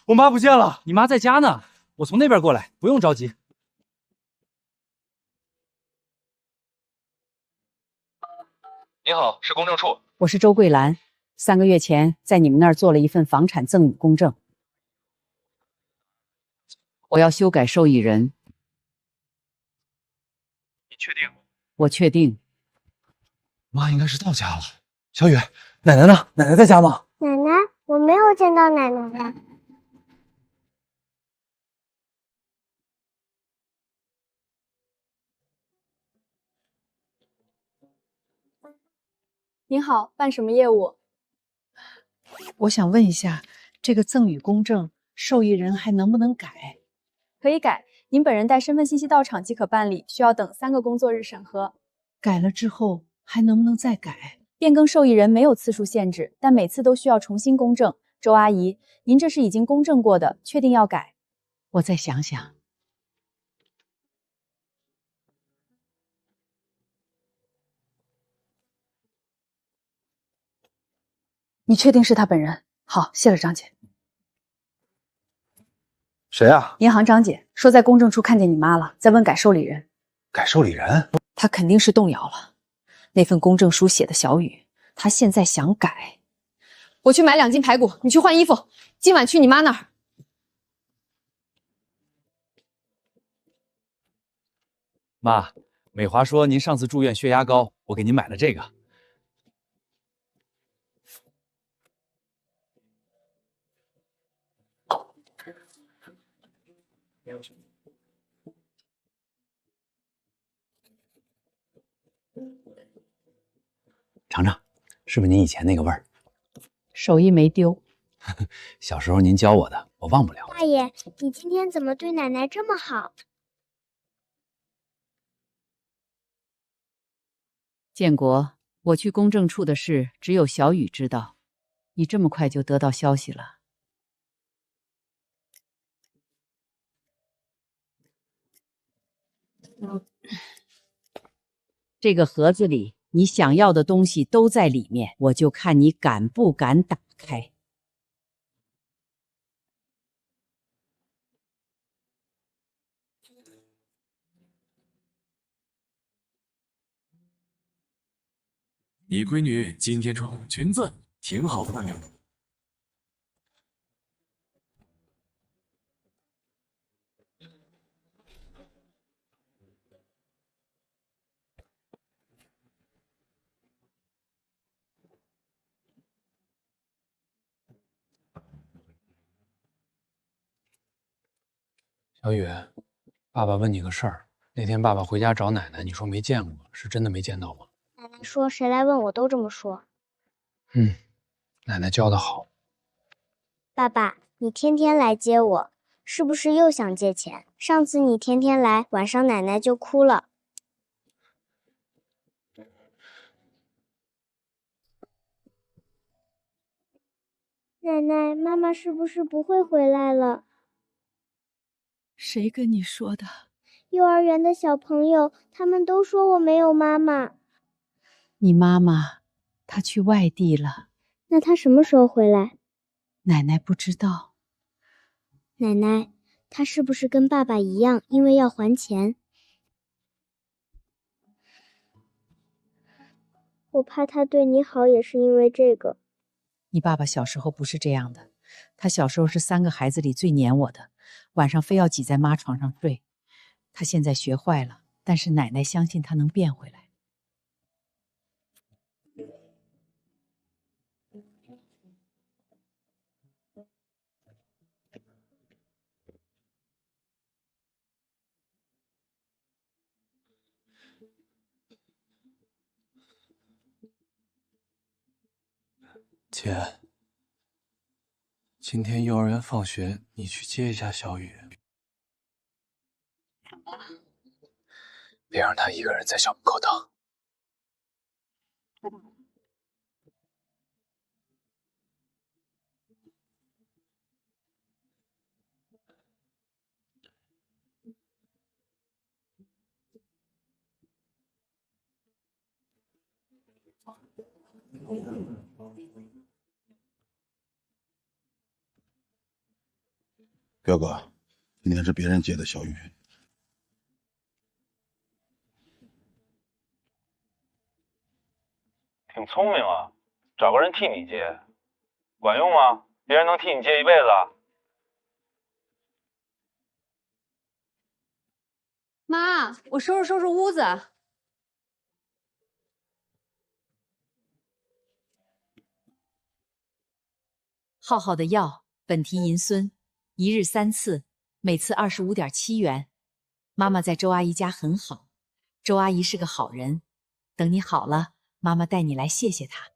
B: 我妈不见了。
S: 你妈在家呢，我从那边过来，不用着急。
P: 您好，是公证处。
A: 我是周桂兰，3个月前在你们那儿做了一份房产赠与公证，我要修改受益人。
P: 你确定？
A: 我确定。
N: 妈应该是到家了。小雨，奶奶呢？奶奶在家吗？
H: 奶奶，我没有见到奶奶。
O: 您好，办什么业务？
K: 我想问一下，这个赠与公证受益人还能不能改？
O: 可以改，您本人带身份信息到场即可办理，需要等3个工作日审核。
K: 改了之后还能不能再改？
O: 变更受益人没有次数限制，但每次都需要重新公证。周阿姨，您这是已经公证过的，确定要改？
K: 我再想想。
O: 你确定是他本人？好，谢了张姐。
N: 谁啊？
O: 银行张姐说在公证处看见你妈了，在问改受理人。
N: 改受理人？
O: 她肯定是动摇了。那份公证书写的小雨，她现在想改。我去买2斤排骨，你去换衣服，今晚去你妈那儿。
S: 妈，美华说您上次住院血压高，我给您买了这个。尝尝，是不是您以前那个味儿？
E: 手艺没丢。
S: 小时候您教我的，我忘不了。
H: 大爷，你今天怎么对奶奶这么好？
E: 建国，我去公证处的事只有小雨知道，你这么快就得到消息了？这个盒子里你想要的东西都在里面，我就看你敢不敢打开。
I: 你闺女今天穿红裙子，挺好看的。
S: 小雨，爸爸问你个事儿。那天爸爸回家找奶奶，你说没见过，是真的没见到吗？
H: 奶奶说谁来问我都这么说。
S: 奶奶教的好。
H: 爸爸，你天天来接我，是不是又想借钱？上次你天天来，晚上奶奶就哭了。奶奶，妈妈是不是不会回来了？
K: 谁跟你说的？
H: 幼儿园的小朋友，他们都说我没有妈妈。
E: 你妈妈，她去外地了。
H: 那她什么时候回来？
E: 奶奶不知道。
H: 奶奶，她是不是跟爸爸一样，因为要还钱？我怕她对你好也是因为这个。
E: 你爸爸小时候不是这样的，他小时候是3个孩子里最黏我的，晚上非要挤在妈床上睡。他现在学坏了，但是奶奶相信他能变回来。
S: 姐，今天幼儿园放学，你去接一下小雨，别让他一个人在校门口等。
D: 表哥，今天是别人接的小雨。
P: 挺聪明啊，找个人替你接，管用吗？别人能替你接一辈子。
C: 妈，我收拾收拾屋子。
E: 浩浩的药，本提银孙，1日3次，每次25.7元。妈妈在周阿姨家很好，周阿姨是个好人。等你好了，妈妈带你来谢谢她。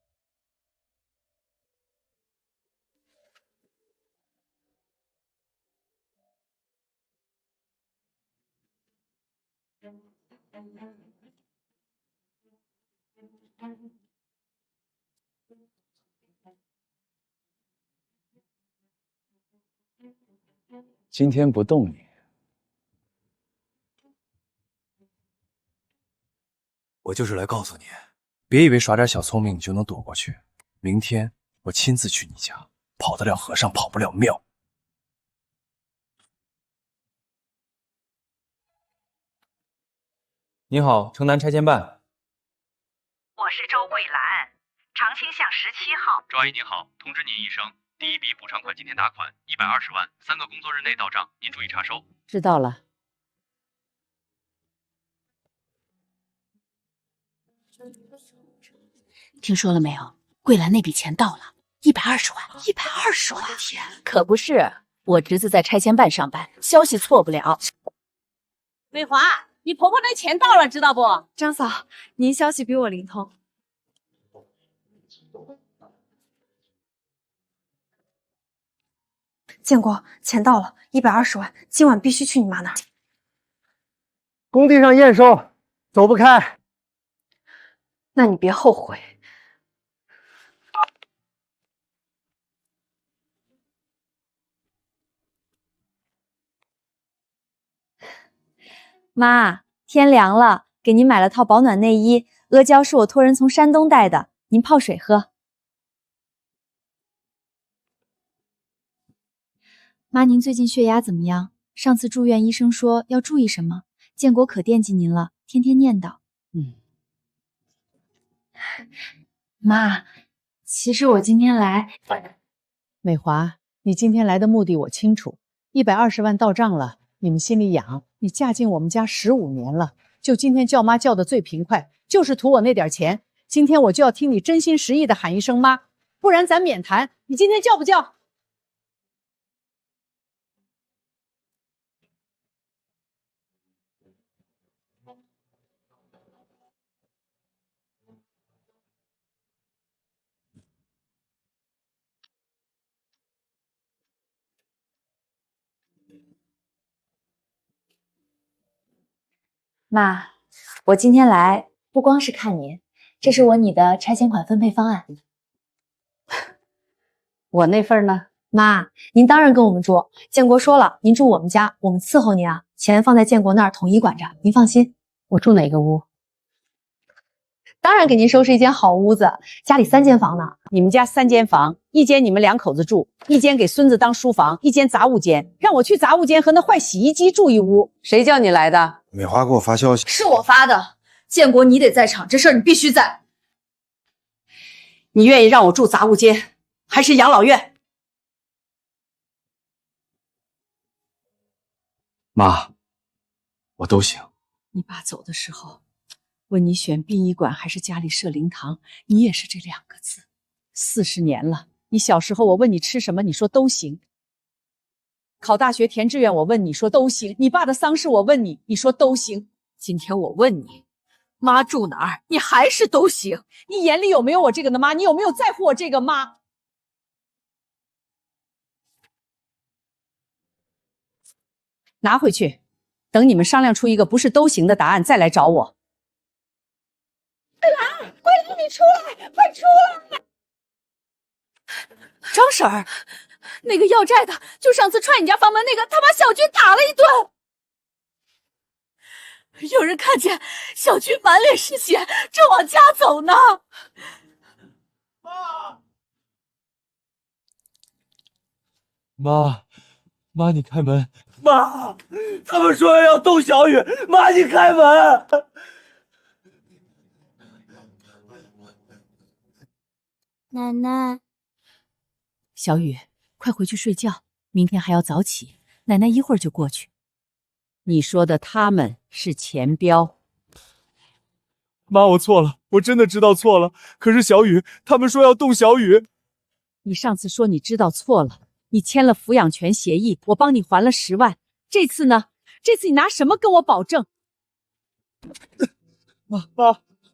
S: 今天不动你，我就是来告诉你，别以为耍点小聪明你就能躲过去。明天我亲自去你家，跑得了和尚跑不了庙。你好，城南拆迁办。
Q: 我是周桂兰，长青巷17号。
P: 周阿姨您好，通知您一声，第一笔补偿款今天打款120万，3个工作日内到账，您注意查收。
E: 知道了。
T: 听说了没有？桂兰那笔钱到了，120万，120万！天，可不是，我侄子在拆迁办上班，消息错不了。
Q: 美华，你婆婆那钱到了，知道不？
O: 张嫂，您消息比我灵通。
U: 建国，钱到了，120万，今晚必须去你妈那儿。
V: 工地上验收，走不开。
U: 那你别后悔。
O: 妈，天凉了，给您买了套保暖内衣，阿胶是我托人从山东带的，您泡水喝。妈，您最近血压怎么样？上次住院医生说要注意什么？建国可惦记您了，天天念叨。妈，其实我今天来，
K: 美华，你今天来的目的我清楚，120万到账了，你们心里痒。你嫁进我们家15年了，就今天叫妈叫的最勤快，就是图我那点钱。今天我就要听你真心实意的喊一声妈，不然咱免谈。你今天叫不叫？
O: 妈，我今天来不光是看您，这是我拟的拆迁款分配方案。
K: 我那份呢？
O: 妈，您当然跟我们住。建国说了，您住我们家，我们伺候您啊，钱放在建国那儿统一管着，您放心。
K: 我住哪个屋？
O: 当然给您收拾一间好屋子，家里3间房呢。
K: 你们家3间房，一间你们2口子住，一间给孙子当书房，一间杂物间。让我去杂物间和那坏洗衣机住一屋。谁叫你来的？
W: 美华给我发消息，
T: 是我发的。建国，你得在场，这事儿你必须在。
K: 你愿意让我住杂物间，还是养老院？
S: 妈，我都行。
K: 你爸走的时候问你选殡仪馆还是家里设灵堂，你也是这2个字。40年了，你小时候我问你吃什么，你说都行。考大学填志愿我问你说都行，你爸的丧事我问你，你说都行。
T: 今天我问你，妈住哪儿，你还是都行。
K: 你眼里有没有我这个的妈？你有没有在乎我这个妈？拿回去，等你们商量出一个不是都行的答案再来找我。
Q: 桂兰，桂兰，你出来，快出来！
T: 张婶儿，那个要债的，就上次踹你家房门那个，他把小军打了一顿。有人看见小军满脸是血，正往家走呢。
S: 妈，你开门！
V: 妈，他们说要动小雨，妈，你开门！
H: 奶奶，
K: 小雨，快回去睡觉，明天还要早起，奶奶一会儿就过去。你说的他们是钱彪。
S: 妈，我错了，我真的知道错了。可是小雨，他们说要动小雨。
K: 你上次说你知道错了，你签了抚养权协议，我帮你还了10万。这次呢？这次你拿什么跟我保证？
S: 妈，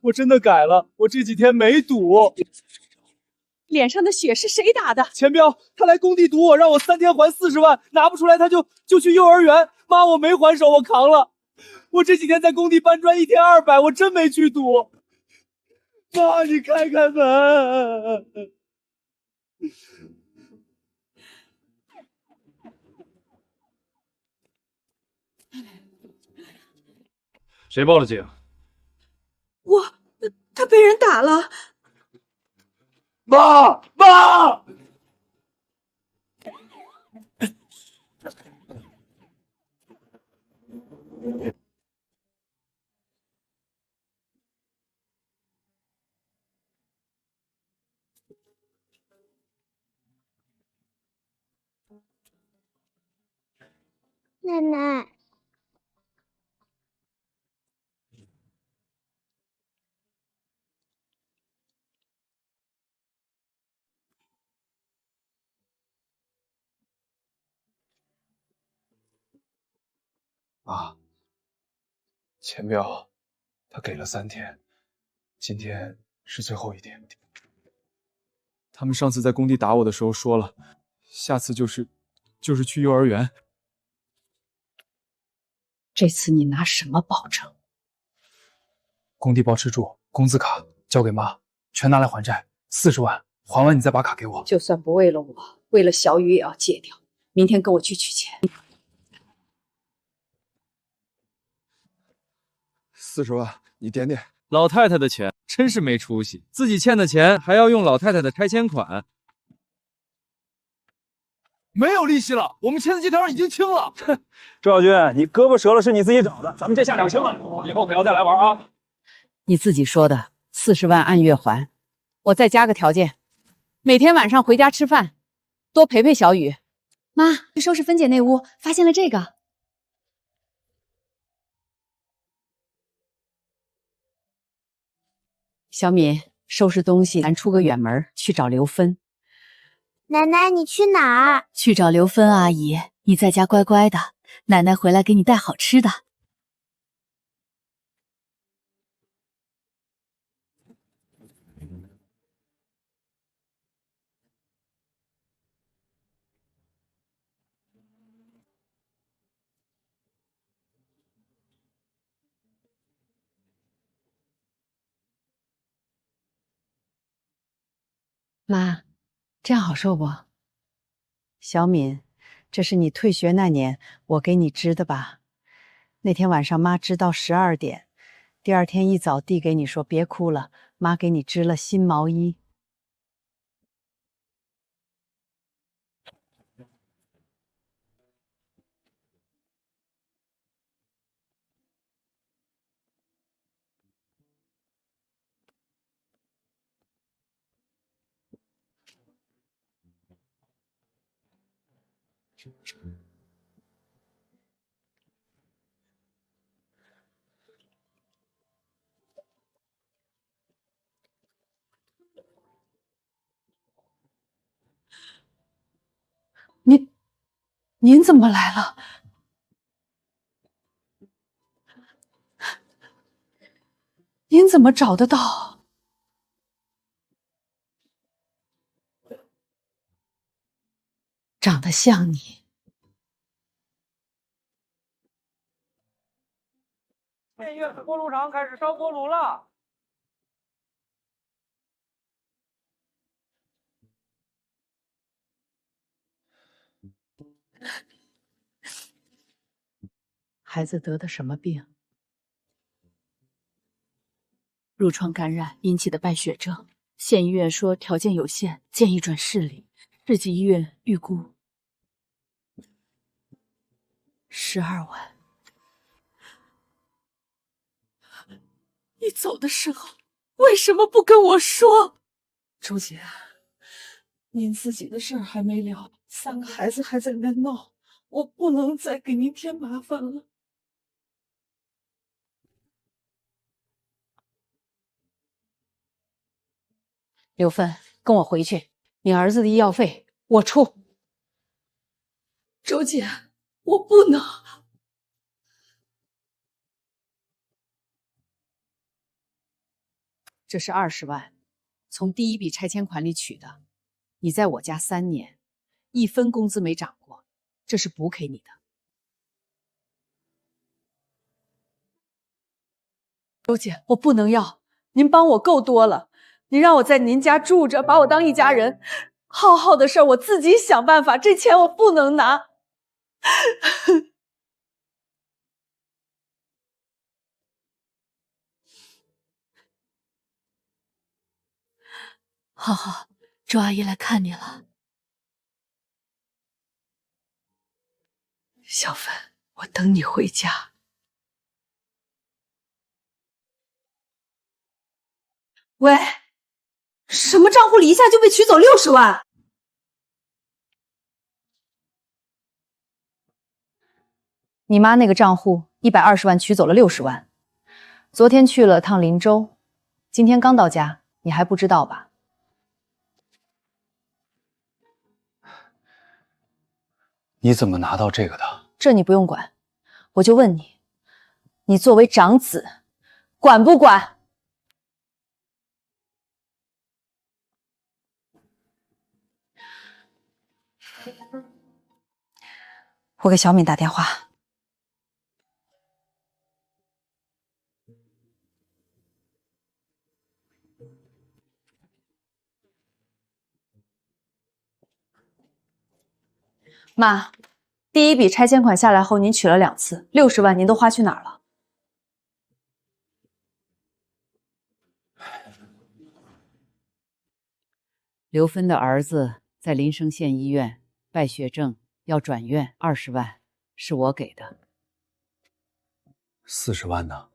S: 我真的改了，我这几天没赌。
K: 脸上的血是谁打的？
S: 钱彪，他来工地堵我，让我3天还40万，拿不出来他就去幼儿园。妈，我没还手，我扛了。我这几天在工地搬砖，1天200，我真没去赌。妈，你开开门。
B: 谁报的警？
U: 他被人打了。
V: 妈！
H: 奶奶，
S: 啊，钱表他给了3天，今天是最后一天。他们上次在工地打我的时候说了，下次就是去幼儿园。
K: 这次你拿什么保证？
S: 工地包吃住，工资卡交给妈，全拿来还债，40万，还完你再把卡给我。
K: 就算不为了我，为了小雨也要戒掉。明天跟我去取钱。
S: 40万，你点点。老太太的钱真是没出息，自己欠的钱还要用老太太的拆迁款。没有利息了，我们签的借条已经清了。
B: 周小军，你胳膊折了是你自己找的，咱们这下两清了，以后可要再来玩啊！
A: 你自己说的，40万按月还。我再加个条件，每天晚上回家吃饭，多陪陪小雨。
U: 妈，去收拾芬姐那屋，发现了这个。
A: 小敏，收拾东西，咱出个远门去找刘芬。
H: 奶奶，你去哪儿？
T: 去找刘芬阿姨，你在家乖乖的，奶奶回来给你带好吃的。
K: 妈，这样好受不？小敏，这是你退学那年我给你织的吧？那天晚上妈织到12点，第二天一早递给你说别哭了，妈给你织了新毛衣。您怎么来了？您怎么找得到？长得像你。
F: 电月锅炉厂开始烧锅炉了。
K: 孩子得的什么病？
T: 褥疮感染引起的败血症，县医院说条件有限，建议转市里。市级医院预估12万。
G: 你走的时候为什么不跟我说？
L: 周姐，您自己的事儿还没了，3个孩子还在那闹，我不能再给您添麻烦了。
K: 刘芬，跟我回去，你儿子的医药费我出。
G: 周姐，我不能。
K: 这是20万，从第一笔拆迁款里取的。你在我家3年，1分工资没涨过，这是补给你的。
G: 周姐，我不能要，您帮我够多了，您让我在您家住着，把我当一家人，浩浩的事儿我自己想办法，这钱我不能拿。
T: 浩浩，周阿姨来看你了。
G: 小芬，我等你回家。喂，什么账户里一下就被取走60万？
E: 你妈那个账户120万取走了60万，昨天去了趟林州，今天刚到家，你还不知道吧？
N: 你怎么拿到这个的？
E: 这你不用管，
O: 我就问你，你作为长子，管不管？我给小敏打电话。妈，第一笔拆迁款下来后，您取了2次，60万您都花去哪儿了？
K: 刘芬的儿子在林生县医院败血症，要转院，20万是我给的。
N: 40万呢？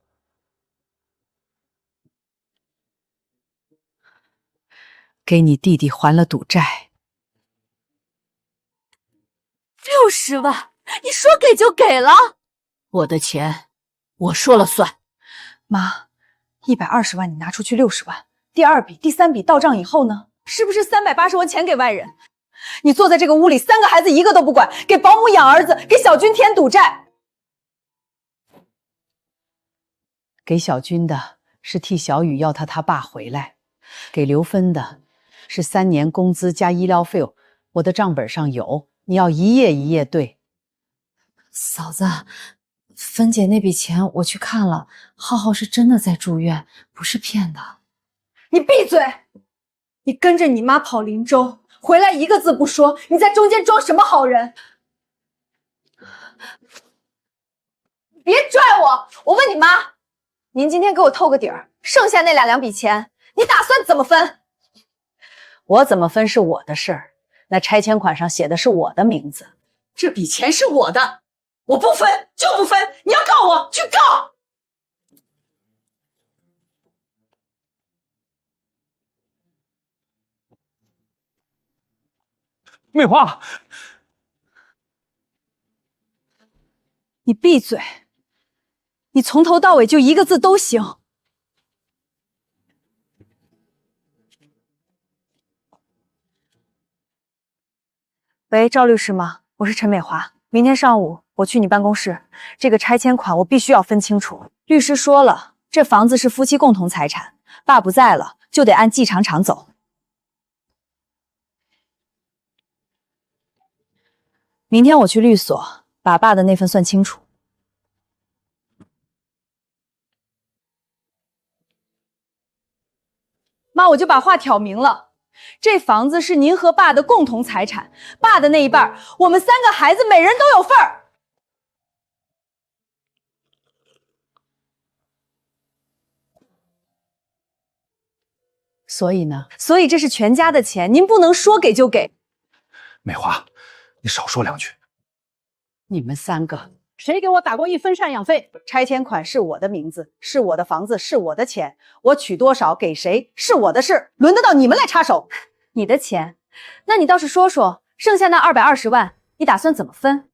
E: 给你弟弟还了赌债。
T: 60万，你说给就给了？我的钱，我说了算。
O: 妈，120万你拿出去60万，第2笔、第3笔到账以后呢？是不是380万钱给外人？你坐在这个屋里，3个孩子一个都不管，给保姆养儿子，给小军填赌债。
E: 给小军的是替小雨要他爸回来，给刘芬的是3年工资加医疗费，我的账本上有。 你要一页一页对。
O: 嫂子，芬姐那笔钱我去看了，浩浩是真的在住院，不是骗的。你闭嘴！你跟着你妈跑林州，回来一个字不说，你在中间装什么好人？别拽我！我问你妈，您今天给我透个底儿，剩下那2笔钱，你打算怎么分？
E: 我怎么分是我的事儿。 那拆迁款上写的是我的名字，
O: 这笔钱是我的，我不分就不分，你要告我去告。
B: 美华，
O: 你闭嘴！你从头到尾就一个字都行。喂，赵律师吗？我是陈美华。明天上午我去你办公室，这个拆迁款我必须要分清楚。律师说了，这房子是夫妻共同财产，爸不在了就得按继承场走。明天我去律所把爸的那份算清楚。妈，我就把话挑明了。 这房子是您和爸的共同财产，爸的那一半，我们3个孩子每人都有份儿。
E: 所以呢？
O: 所以这是全家的钱，您不能说给就给。
N: 美华，你少说2句。
E: 你们3个，谁给我打过1分赡养费？拆迁款是我的名字，是我的房子，是我的钱，我取多少给谁是我的事，轮得到你们来插手？
O: 你的钱，那你倒是说说，剩下那220万，你打算怎么分？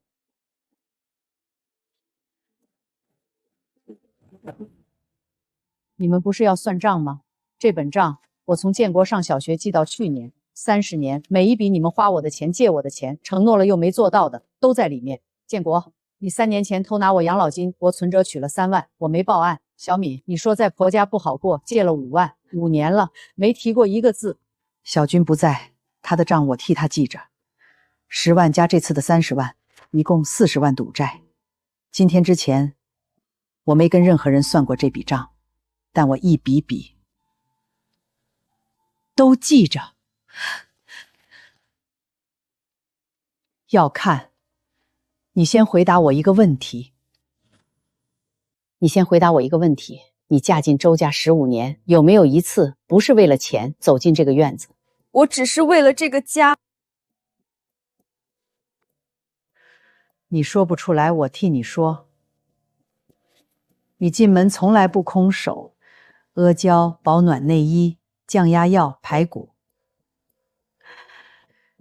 K: 你们不是要算账吗？这本账我从建国上小学记到去年，30年，每一笔你们花我的钱、借我的钱，承诺了又没做到的，都在里面。建国，你3年前偷拿我养老金，我存折取了3万，我没报案。小敏，你说在婆家不好过，借了5万，5年了，没提过一个字。
E: 小军不在，他的账我替他记着，10万加这次的30万，一共40万赌债。今天之前，我没跟任何人算过这笔账，但我一笔笔都记着。要看，你先回答我一个问题。你嫁进周家15年，有没有一次不是为了钱走进这个院子？
O: 我只是为了这个家。
E: 你说不出来，我替你说。你进门从来不空手，阿胶、保暖内衣、降压药、排骨。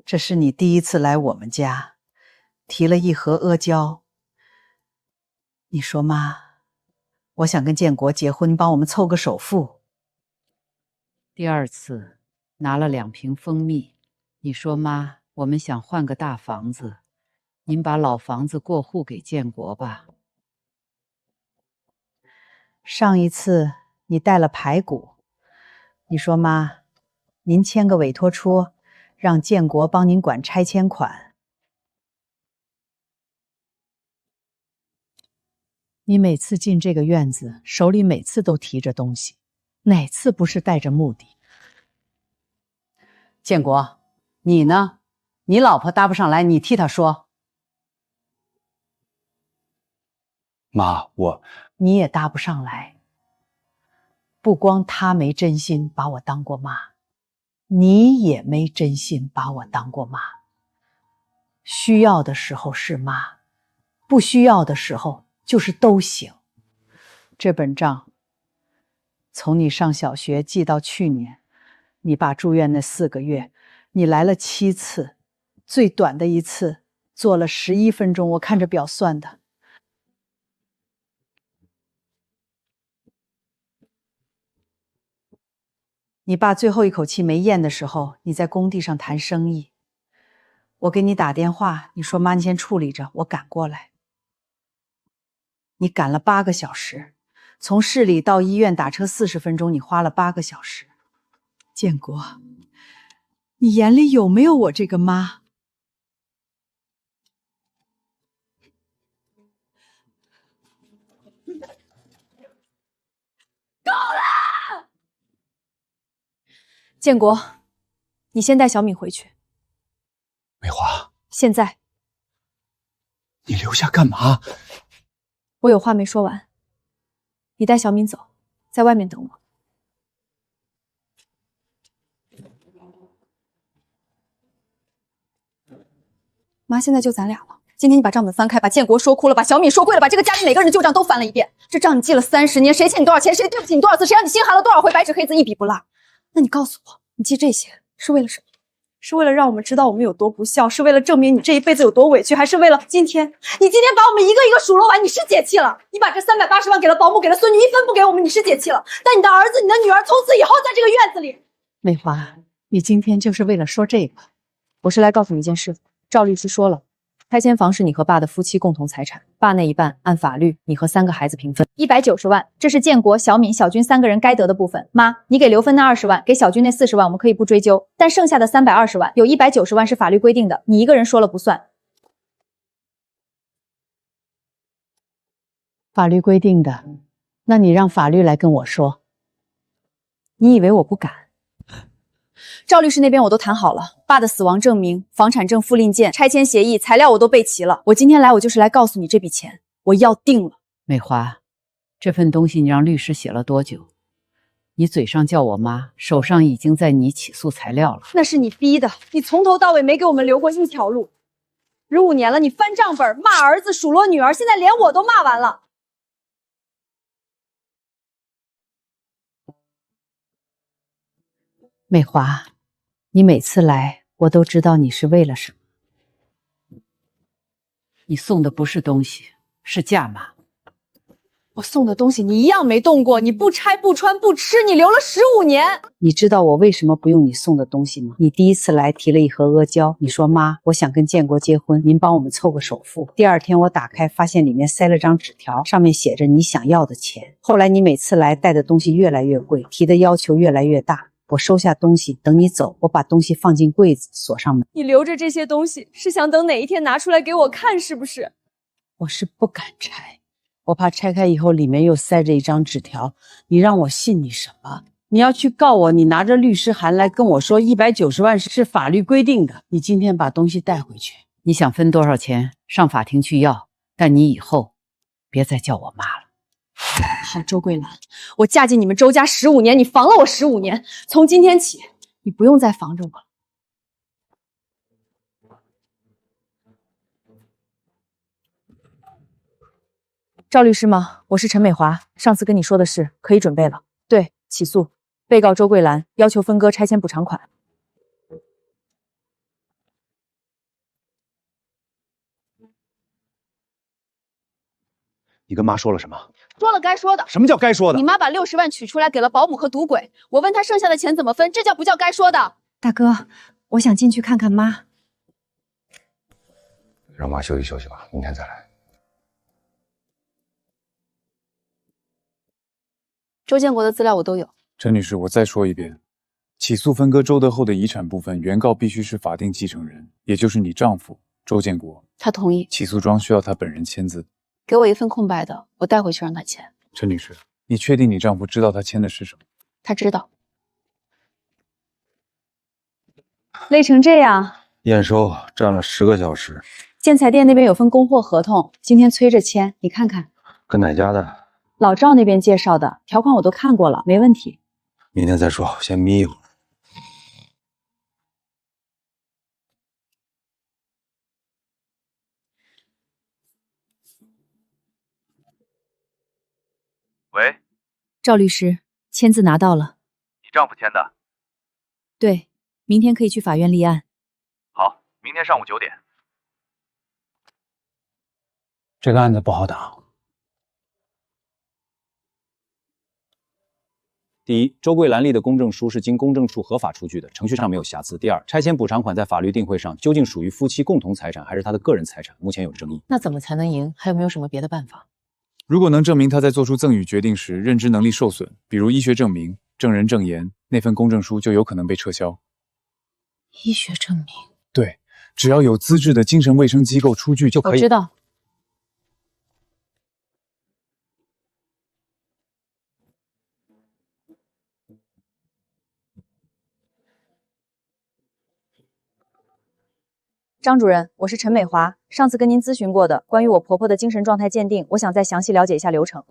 E: 这是你第一次来我们家，提了1盒阿胶。你说妈，我想跟建国结婚，你帮我们凑个首付。
K: 第2次拿了2瓶蜂蜜，你说妈，我们想换个大房子，您把老房子过户给建国吧。上一次你带了排骨，你说妈，您签个委托书，让建国帮您管拆迁款。你每次进这个院子，手里每次都提着东西，哪次不是带着目的？建国，你呢？你老婆搭不上来，你替她说。
N: 妈，
K: 你也搭不上来。不光她没真心把我当过妈，你也没真心把我当过妈。需要的时候是妈，不需要的时候就是都行。这本账，从你上小学记到去年，你爸住院那4个月，你来了7次，最短的一次做了11分钟，我看着表算的。你爸最后一口气没咽的时候，你在工地上谈生意。我给你打电话，你说妈，你先处理着，我赶过来。你赶了8个小时，从市里到医院打车40分钟，你花了8个小时。建国，你眼里有没有我这个妈？
C: 够了！建国，你先带小敏回去。
N: 美华，
C: 现在。
N: 你留下干嘛？
C: 我有话没说完。你带小敏走，在外面等我。妈，现在就咱俩了。今天你把账本翻开，把建国说哭了，把小敏说跪了，把这个家里每个人的旧账都翻了一遍。这账你记了30年，谁欠你多少钱，谁对不起你多少次，谁让你心寒了多少回，白纸黑字一笔不落。那你告诉我，你记这些是为了什么？是为了让我们知道我们有多不孝，是为了证明你这一辈子有多委屈，还是为了你今天把我们一个一个数落完，你是解气了？你把这380万给了保姆，给了孙女，1分不给我们，你是解气了？但你的儿子、你的女儿从此以后在这个院子里，
K: 美华，你今天就是为了说这个？
C: 我是来告诉你一件事，赵律师说了。拆迁房是你和爸的夫妻共同财产，爸那一半按法律你和3个孩子平分，190万，这是建国、小敏、小军3个人该得的部分。妈，你给刘芬那20万，给小军那40万，我们可以不追究，但剩下的320万，有190万是法律规定的，你一个人说了不算。
K: 法律规定的，那你让法律来跟我说。
C: 你以为我不敢？赵律师那边我都谈好了，爸的死亡证明、房产证复印件、拆迁协议材料我都备齐了。我今天来，我就是来告诉你这笔钱我要定了。
K: 美华，这份东西你让律师写了多久？你嘴上叫我妈，手上已经在拟起诉材料了。
C: 那是你逼的，你从头到尾没给我们留过一条路。15年了，你翻账本、骂儿子、数落女儿，现在连我都骂完了。
K: 美华，你每次来，我都知道你是为了什么。你送的不是东西，是价码。
C: 我送的东西你一样没动过，你不拆不穿不吃，你留了15年。
K: 你知道我为什么不用你送的东西吗？你第一次来提了一盒阿胶，你说妈，我想跟建国结婚，您帮我们凑个首付。第2天我打开，发现里面塞了张纸条，上面写着你想要的钱。后来你每次来带的东西越来越贵，提的要求越来越大。我收下东西，等你走，我把东西放进柜子，锁上门。
C: 你留着这些东西，是想等哪一天拿出来给我看，是不是？
K: 我是不敢拆，我怕拆开以后里面又塞着一张纸条，你让我信你什么？你要去告我，你拿着律师函来跟我说190万是法律规定的。你今天把东西带回去，你想分多少钱，上法庭去要，但你以后别再叫我妈了。
C: 好，周桂兰，我嫁进你们周家15年，你防了我15年，从今天起，你不用再防着我了。赵律师吗？我是陈美华，上次跟你说的事可以准备了。对，起诉被告周桂兰，要求分割拆迁补偿款。
B: 你跟妈说了什么？
C: 说了该说的。
B: 什么叫该说的？
C: 你妈把60万取出来给了保姆和赌鬼，我问她剩下的钱怎么分，这叫不叫该说的？
U: 大哥，我想进去看看妈。
M: 让妈休息休息吧，明天再来。周建国的资料我都有。
R: 陈女士，我再说一遍，起诉分割周德厚的遗产部分，原告必须是法定继承人，也就是你丈夫周建国。
M: 他同意。
R: 起诉状需要他本人签字。
M: 给我一份空白的，我带回去让他签。
R: 陈女士，你确定你丈夫知道他签的是什么？
M: 他知道。累成这样，
N: 验收站了10个小时。
M: 建材店那边有份供货合同，今天催着签，你看看。
N: 跟哪家的？
M: 老赵那边介绍的，条款我都看过了，没问题。
N: 明天再说，先眯一会儿。
P: 喂，
M: 赵律师，签字拿到了。
P: 你丈夫签的？
M: 对，明天可以去法院立案。
P: 好，明天上午9点。
N: 这个案子不好打。
W: 第一，周桂兰立的公证书是经公证处合法出具的，程序上没有瑕疵。第二，拆迁补偿款在法律定会上究竟属于夫妻共同财产还是他的个人财产，目前有争议。
K: 那怎么才能赢？还有没有什么别的办法？
R: 如果能证明他在做出赠与决定时认知能力受损，比如医学证明、证人证言，那份公证书就有可能被撤销。
K: 医学证明？
R: 对，只要有资质的精神卫生机构出具就可以。
K: 我知道。
M: 张主任，我是陈美华，上次跟您咨询过的关于我婆婆的精神状态鉴定，我想再详细了解一下流程。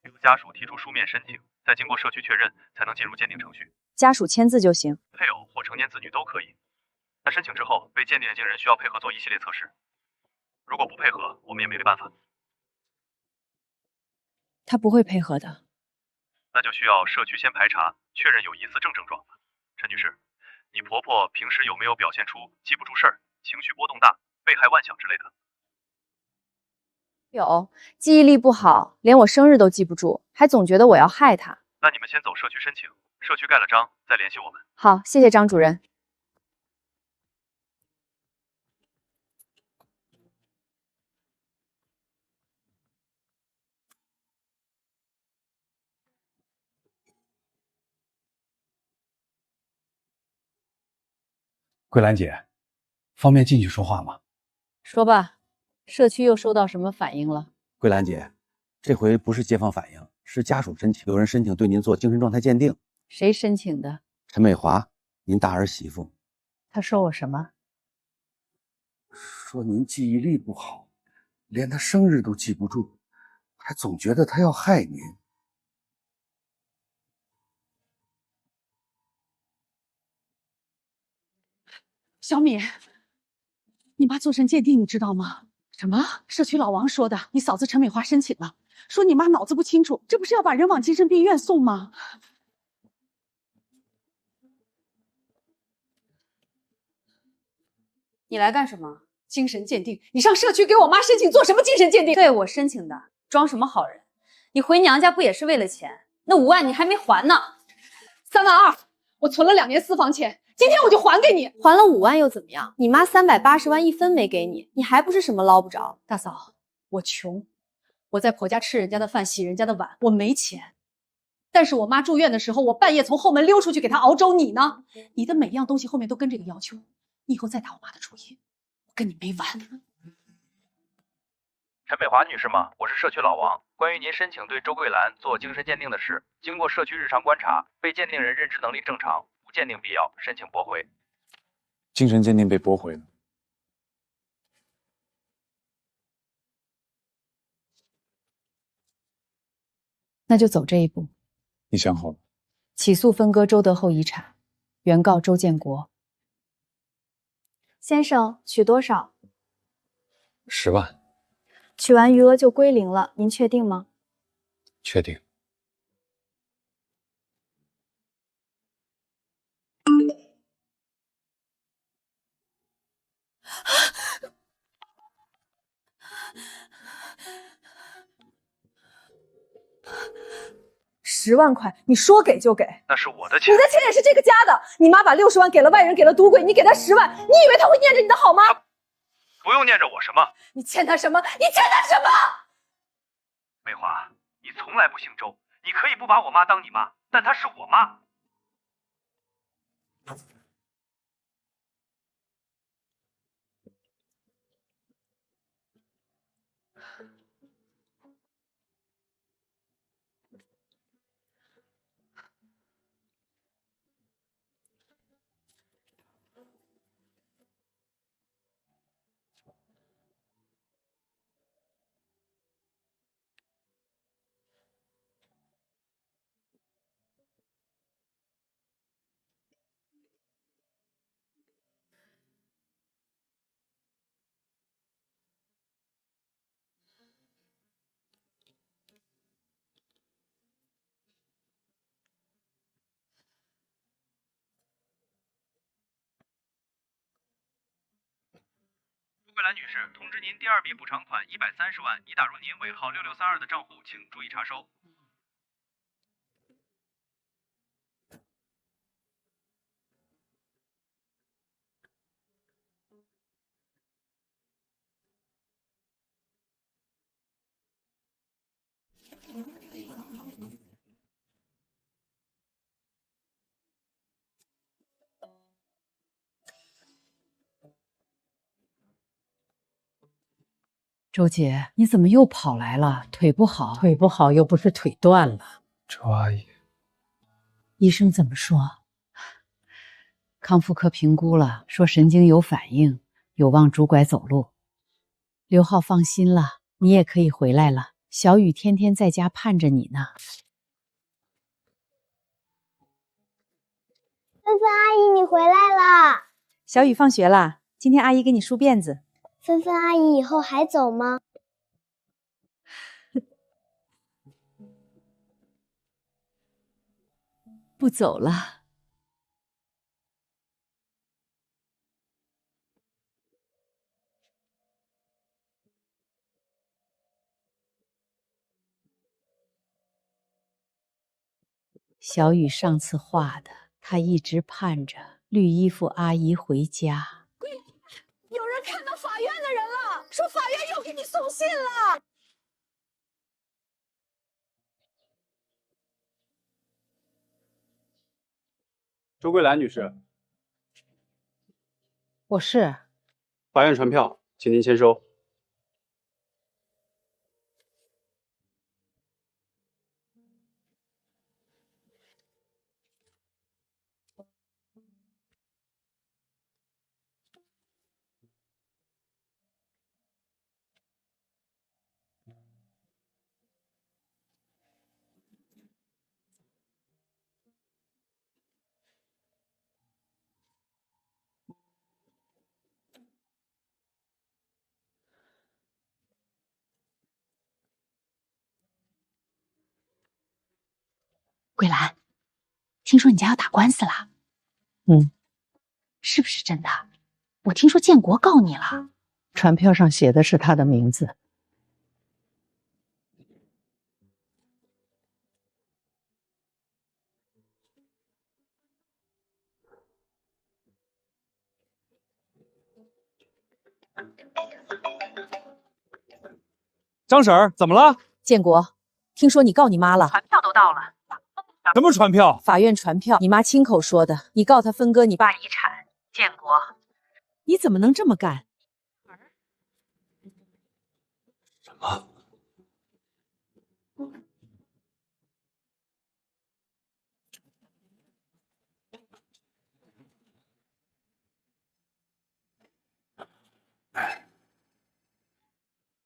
P: 由家属提出书面申请，再经过社区确认，才能进入鉴定程序。
M: 家属签字就行，
P: 配偶或成年子女都可以。在申请之后，被鉴定的经人需要配合做一系列测试，如果不配合，我们也没办法。
M: 他不会配合的。
P: 那就需要社区先排查，确认有疑似症状了。陈女士，你婆婆平时有没有表现出记不住事儿、情绪波动大、被害妄想之类的？
M: 有，记忆力不好，连我生日都记不住，还总觉得我要害他。
P: 那你们先走社区申请，社区盖了章再联系我们。
M: 好，谢谢张主任。
N: 桂兰姐，方便进去说话吗？
K: 说吧，社区又收到什么反应了？
N: 桂兰姐，这回不是街坊反映，是家属申请，有人申请对您做精神状态鉴定。
K: 谁申请的？
N: 陈美华，您大儿媳妇。
K: 他说我什么？
D: 说您记忆力不好，连她生日都记不住，还总觉得她要害您。
K: 小敏，你妈做成鉴定，你知道吗？什么？社区老王说的，你嫂子陈美华申请了，说你妈脑子不清楚，这不是要把人往精神病院送吗？
U: 你来干什么？
K: 精神鉴定？你上社区给我妈申请做什么精神鉴定？
U: 对，我申请的，装什么好人？你回娘家不也是为了钱？那5万你还没还呢。
K: 3万2，我存了2年私房钱，今天我就还给你。
U: 还了5万又怎么样？你妈380万1分没给你，你还不是什么捞不着？
K: 大嫂，我穷，我在婆家吃人家的饭，洗人家的碗，我没钱。但是我妈住院的时候，我半夜从后门溜出去给她熬粥。你呢？你的每样东西后面都跟这个要求。你以后再打我妈的主意，我跟你没完。
P: 陈美华女士吗？我是社区老王。关于您申请对周桂兰做精神鉴定的事，经过社区日常观察，被鉴定人认知能力正常，无鉴定必要，申请驳回。
R: 精神鉴定被驳回了。
M: 那就走这一步。
R: 你想好了？
M: 起诉分割周德厚遗产，原告周建国。
H: 先生，取多少
N: ？10万。
H: 取完余额就归零了，您确定吗？
N: 确定。
U: 10万块，你说给就给。
P: 那是我的钱，
U: 你的钱也是这个家的。你妈把60万给了外人，给了赌鬼，你给她10万，你以为她会念着你的好吗？
P: 不用念着我什么。
U: 你欠她什么？你欠她什么？
P: 美华，你从来不姓周，你你可以不把我妈当你妈，但她是我妈。朱桂兰女士，通知您第二笔补偿款130万已打入您尾号6632的账户，请注意查收。
K: 周姐，你怎么又跑来了？腿不好？腿不好又不是腿断了。
R: 周阿姨，
K: 医生怎么说？康复科评估了，说神经有反应，有望拄拐走路。刘浩放心了，你也可以回来了。小雨天天在家盼着你呢。
H: 芬芬阿姨，你回来啦！
M: 小雨放学啦，今天阿姨给你梳辫子。
H: 芬芬阿姨以后还走吗？
K: 不走了。小雨上次画的，她一直盼着绿衣服阿姨回家。
C: 有人看到法院的人了，说法院又给你送信了。
W: 周桂兰女士，
K: 我是。
W: 法院传票，请您签收。
T: 桂兰，听说你家要打官司了，是不是真的？我听说建国告你了。
K: 传票上写的是他的名字。
B: 张婶儿，怎么了？
M: 建国，听说你告你妈了，
T: 传票都到了。
B: 什么传票？
M: 法院传票，你妈亲口说的，你告她分割你爸遗产。
T: 建国，
K: 你怎么能这么干？
D: 什么？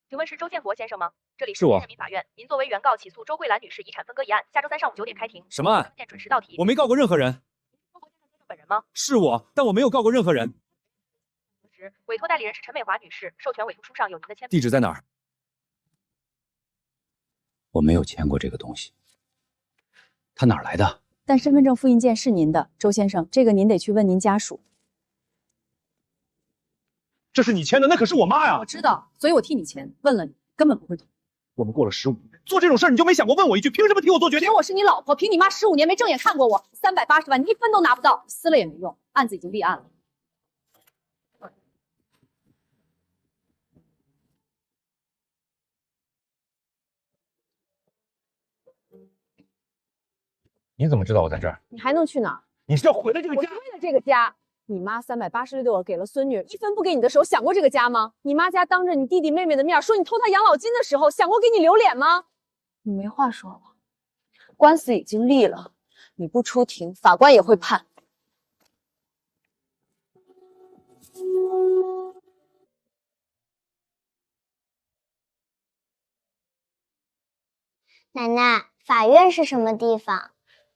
M: 请问是周建国先生吗？这里
B: 是我
M: 人民法院，您作为原告起诉周桂兰女士遗产分割一案，下周3上午9点开庭。
B: 什么案？
M: 证件准时到题。
B: 我没告过任何人。
M: 本人吗？
B: 是我，但我没有告过任何人。
M: 委托代理人是陈美华女士，授权委托书上有您的签名。
B: 地址在哪儿？
W: 我没有签过这个东西，它哪儿来的？
M: 但身份证复印件是您的，周先生，这个您得去问您家属。
B: 这是你签的，那可是我妈呀！
U: 我知道，所以我替你签，问了你，根本不会懂。
B: 我们过了15年，做这种事儿你就没想过问我一句，凭什么替我做决定？
U: 凭我是你老婆，凭你妈15年没正眼看过我，380万你一分都拿不到，撕了也没用，案子已经立案了。
I: 你怎么知道我在这儿？
C: 你还能去哪儿？
I: 你是要毁了这个家？
C: 我是为了这个家。你妈386个给了孙女，1分不给你的时候，想过这个家吗？你妈家当着你弟弟妹妹的面说你偷她养老金的时候，想过给你留脸吗？你没话说了，官司已经立了，你不出庭，法官也会判。
H: 奶奶，法院是什么地方？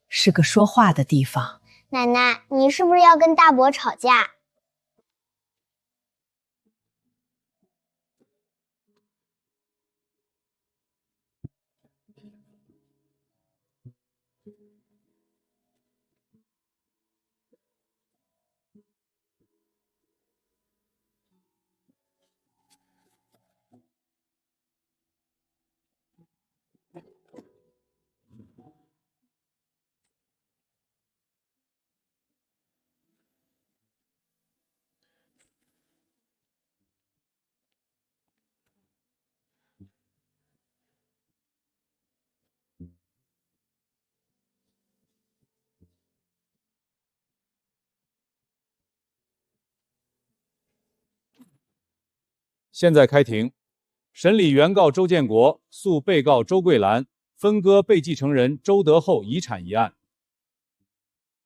E: 是个说话的地方。
H: 奶奶，你是不是要跟大伯吵架？
W: 现在开庭，审理原告周建国诉被告周桂兰分割被继承人周德厚遗产一案。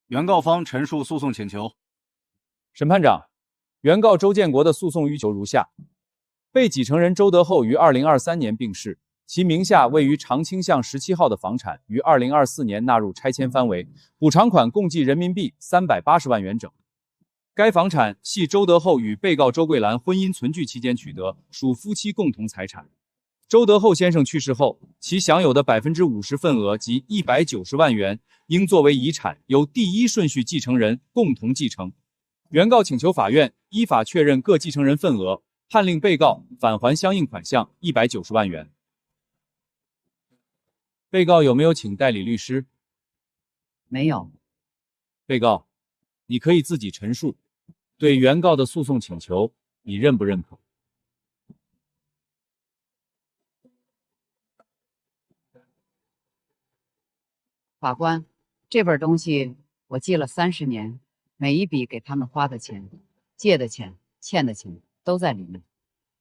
N: 原告方陈述诉讼请求。
W: 审判长，原告周建国的诉讼欲求如下：被继承人周德厚于2023年病逝，其名下位于长青巷17号的房产于2024年纳入拆迁范围，补偿款共计人民币380万元整。该房产系周德厚与被告周桂兰婚姻存续期间取得，属夫妻共同财产。周德厚先生去世后，其享有的50%份额及190万元，应作为遗产，由第一顺序继承人共同继承。原告请求法院依法确认各继承人份额，判令被告返还相应款项190万元。被告有没有请代理律师？
K: 没有。
W: 被告，你可以自己陈述，对原告的诉讼请求，你认不认可？
K: 法官，这本东西我记了30年，每一笔给他们花的钱、借的钱、欠的钱都在里面。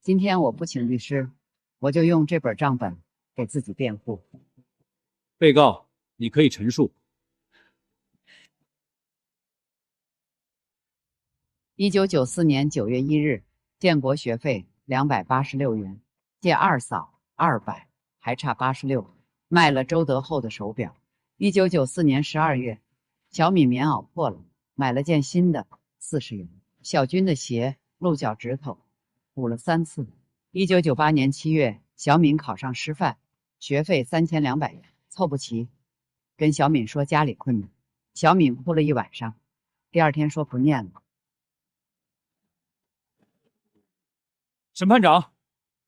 K: 今天我不请律师，我就用这本账本给自己辩护。
W: 被告，你可以陈述。
K: 1994年9月1日，建国学费286元，借二嫂200，还差86，卖了周德厚的手表。1994年12月，小米棉袄破了，买了件新的40元。小军的鞋露脚趾头，补了3次。1998年7月，小敏考上师范，学费3200元，凑不齐，跟小敏说家里困难，小敏哭了一晚上，第二天说不念了。
W: 审判长，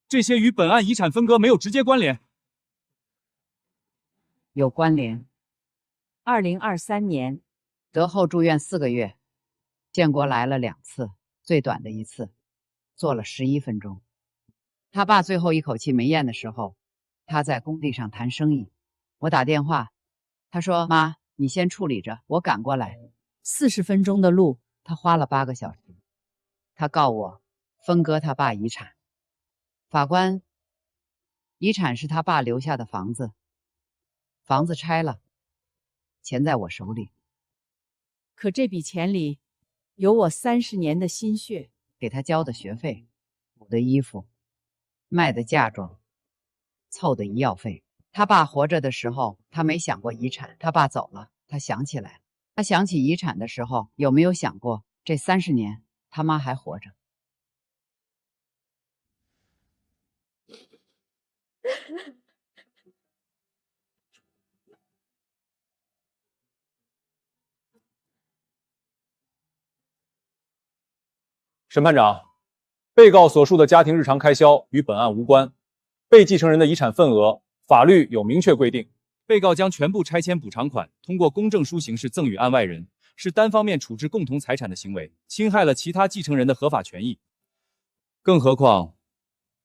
W: 这些与本案遗产分割没有直接关联。
K: 有关联。2023年，德厚住院4个月，建国来了2次，最短的一次坐了11分钟。他爸最后一口气没咽的时候，他在工地上谈生意。我打电话，他说：“妈，你先处理着，我赶过来。”40分钟的路，他花了8个小时。他告我分割他爸遗产。法官，遗产是他爸留下的房子，房子拆了，钱在我手里。可这笔钱里有我30年的心血，给他交的学费，补的衣服，卖的嫁妆，凑的医药费。他爸活着的时候，他没想过遗产，他爸走了，他想起来了。他想起遗产的时候，有没有想过这30年他妈还活着？
W: 审判长，被告所述的家庭日常开销与本案无关，被继承人的遗产份额，法律有明确规定。被告将全部拆迁补偿款通过公证书形式赠与案外人，是单方面处置共同财产的行为，侵害了其他继承人的合法权益。更何况，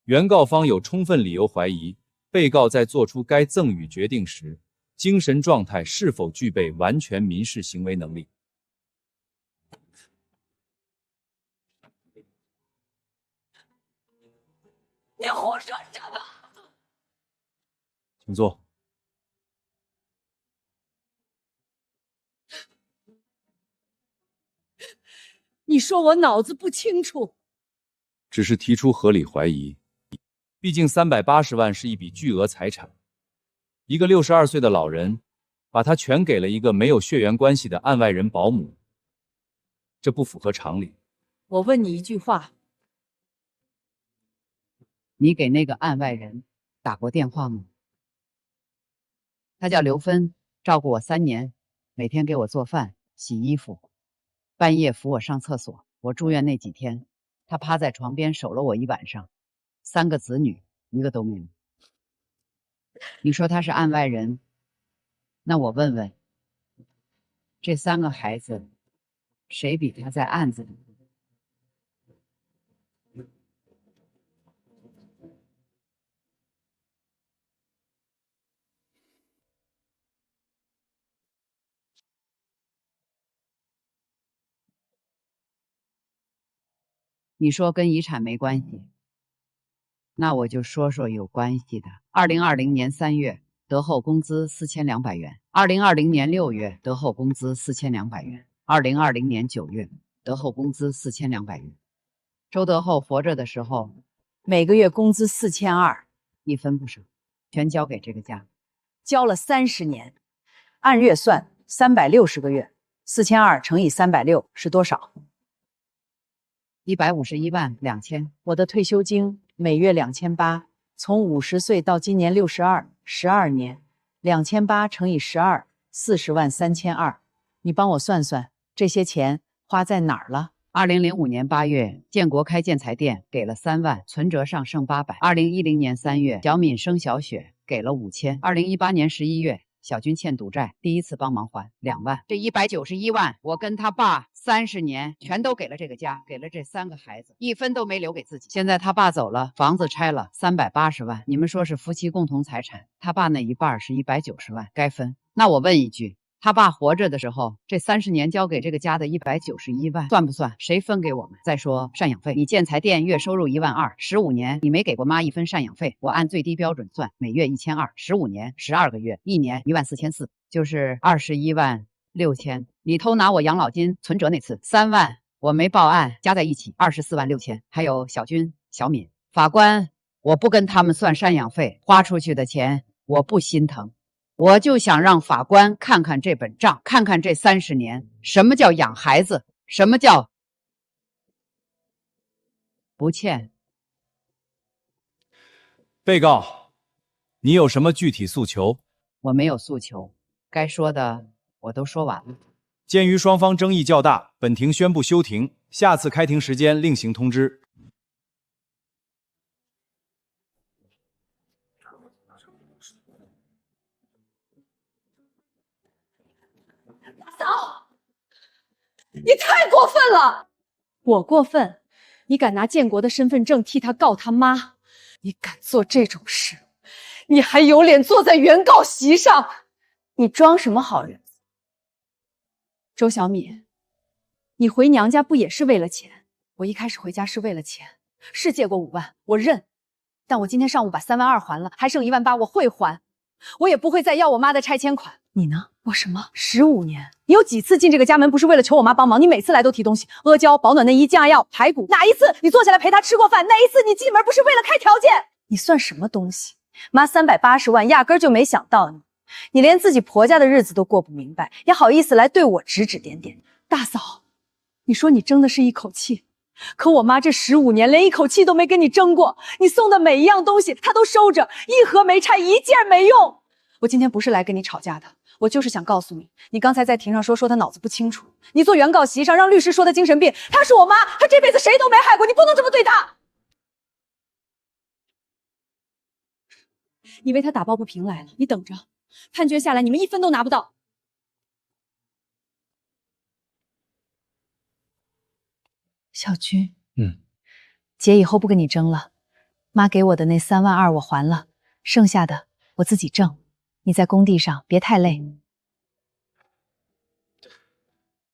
W: 原告方有充分理由怀疑，被告在做出该赠与决定时，精神状态是否具备完全民事行为能力。
A: 你活着着呢。
W: 请坐。
A: 你说我脑子不清楚？
W: 只是提出合理怀疑，毕竟380万是一笔巨额财产，一个62岁的老人，把他全给了一个没有血缘关系的案外人保姆，这不符合常理。
K: 我问你一句话，你给那个案外人打过电话吗？他叫刘芬，照顾我3年，每天给我做饭、洗衣服，半夜扶我上厕所。我住院那几天，他趴在床边守了我一晚上，3个子女一个都没有。你说他是案外人，那我问问，这3个孩子，谁比他在案子里？你说跟遗产没关系，那我就说说有关系的。2020年3月，德厚工资4200元；2020年6月，德厚工资4200元；2020年9月，德厚工资4200元。周德厚活着的时候，每个月工资4200，一分不少，全交给这个家，交了30年，按月算360个月，4200乘以360是多少？151万2千。我的退休金每月2800，从50岁到今年62，12年，2800乘以12，40万3200。你帮我算算，这些钱花在哪儿了？2005年8月，建国开建材店给了3万，存折上剩800。2010年3月，小敏生小雪给了5000。2018年11月，小军欠赌债，第一次帮忙还2万。这191万，我跟他爸30年全都给了这个家，给了这3个孩子，一分都没留给自己。现在他爸走了，房子拆了，380万，你们说是夫妻共同财产，他爸那一半是190万，该分。那我问一句，他爸活着的时候，这30年交给这个家的191万，算不算？谁分给我们？再说赡养费，你建材店月收入12000，15年你没给过妈一分赡养费，我按最低标准算，每月1200，15年12个月，一年14400，就是21万6千。你偷拿我养老金存折那次3万，我没报案，加在一起24万6千。还有小军、小敏，法官，我不跟他们算赡养费，花出去的钱我不心疼。我就想让法官看看这本账，看看这30年，什么叫养孩子，什么叫不欠。
W: 被告，你有什么具体诉求？
K: 我没有诉求，该说的我都说完了。
W: 鉴于双方争议较大，本庭宣布休庭，下次开庭时间另行通知。
C: 嫂，你太过分了！我过分？你敢拿建国的身份证替他告他妈？你敢做这种事？你还有脸坐在原告席上？你装什么好人？周小敏，你回娘家不也是为了钱？我一开始回家是为了钱，是借过5万，我认。但我今天上午把3万2还了，还剩1万8，我会还。我也不会再要我妈的拆迁款。你呢？我什么？15年，你有几次进这个家门不是为了求我妈帮忙？你每次来都提东西，阿胶、保暖内衣、降压药、排骨。哪一次你坐下来陪她吃过饭？哪一次你进门不是为了开条件？你算什么东西？妈380万压根就没想到你，你连自己婆家的日子都过不明白，也好意思来对我指指点点。大嫂，你说你争的是一口气，可我妈这15年连一口气都没跟你争过，你送的每一样东西她都收着，一盒没拆，一件没用。我今天不是来跟你吵架的，我就是想告诉你，你刚才在庭上说他脑子不清楚，你坐原告席上让律师说他精神病，她是我妈，她这辈子谁都没害过，你不能这么对她。你为他打抱不平来了，你等着，判决下来你们1分都拿不到。小军，姐以后不跟你争了，妈给我的那3万2我还了，剩下的我自己挣。
M: 你在工地上别太累。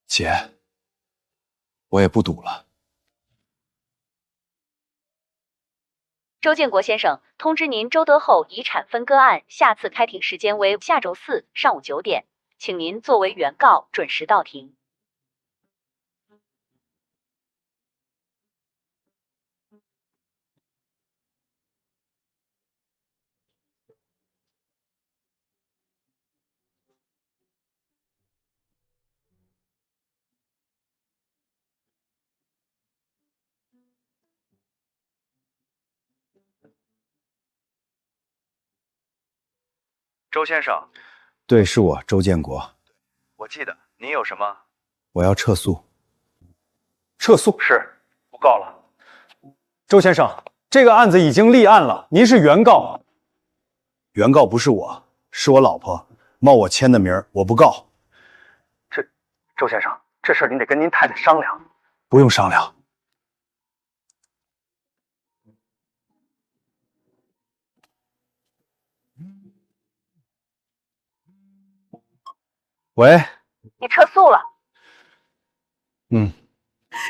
R: 姐，我也不赌了。
M: 周建国先生，通知您周德厚遗产分割案下次开庭时间为下周4上午9点，请您作为原告准时到庭。
P: 周先生，
D: 对，是我，周建国。
P: 我记得您有什么？
D: 我要撤诉。
B: 撤诉？
P: 是，不告了。
B: 周先生，这个案子已经立案了，您是原告。
D: 原告不是我，是我老婆，冒我签的名儿，我不告。
P: 周先生，这事儿您得跟您太太商量。
B: 不用商量。喂，
M: 你撤诉了。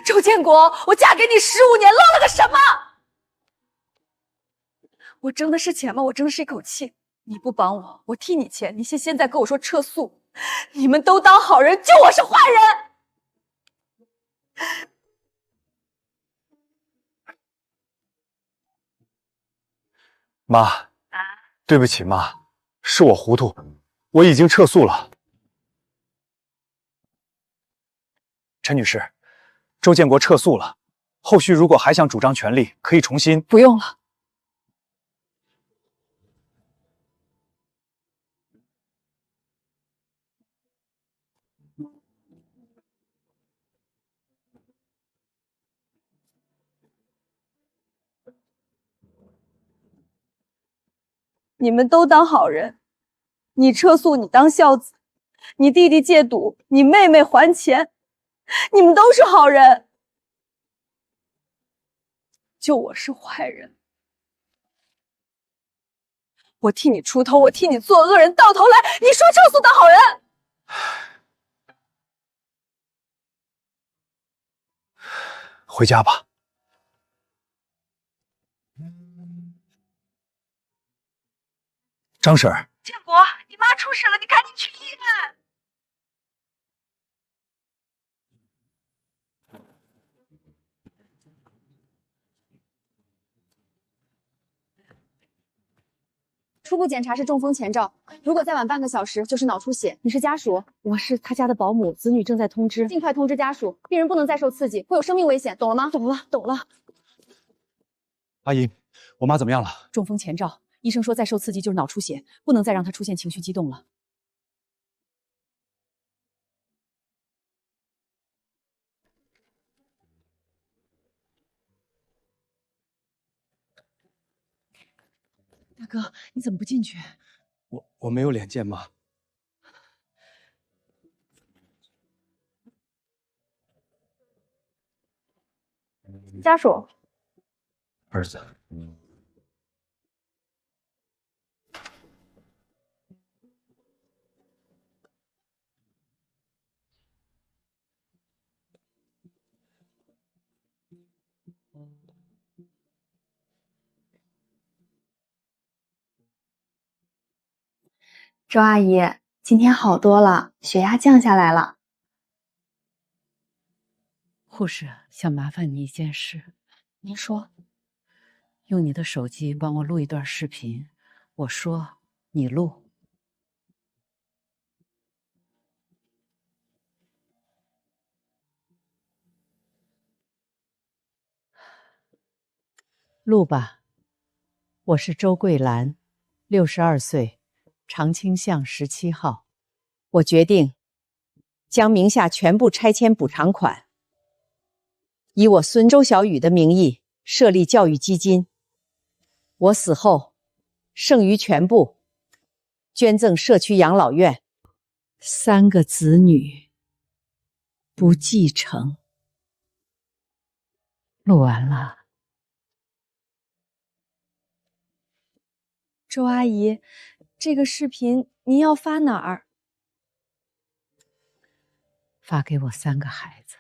C: 周建国，我嫁给你15年，漏了个什么？我争的是钱吗？我争的是一口气。你不帮我，我替你钱。你现在跟我说撤诉，你们都当好人，就我是坏人。
B: 妈，对不起，妈，是我糊涂，我已经撤诉了。陈女士，周建国撤诉了，后续如果还想主张权利，可以重新。
C: 不用了。你们都当好人，你撤诉，你当孝子，你弟弟戒赌，你妹妹还钱，你们都是好人，就我是坏人。我替你出头，我替你做恶人，到头来你说撤诉当好人。
B: 回家吧。张婶儿，
C: 建国，你妈出事了，你赶紧去医院。
M: 初步检查是中风前兆，如果再晚半个小时就是脑出血。你是家属？我是他家的保姆，子女正在通知，尽快通知家属，病人不能再受刺激，会有生命危险，懂了吗？懂了，懂了。
B: 阿姨，我妈怎么样了？
M: 中风前兆，医生说再受刺激就是脑出血，不能再让她出现情绪激动了。大哥，你怎么不进去？
B: 我没有脸见妈。
M: 家属，
B: 儿子，
I: 周阿姨，今天好多了，血压降下来了。
E: 护士，想麻烦你一件事。
I: 您说。
E: 用你的手机帮我录一段视频，我说你录。录吧。我是周桂兰，62岁，长青巷17号。
J: 我决定将名下全部拆迁补偿款以我孙周小雨的名义设立教育基金，我死后剩余全部捐赠社区养老院。
E: 3个子女不继承。录完了。
C: 周阿姨，
M: 这个视频您要发哪儿？
E: 发给我3个孩子。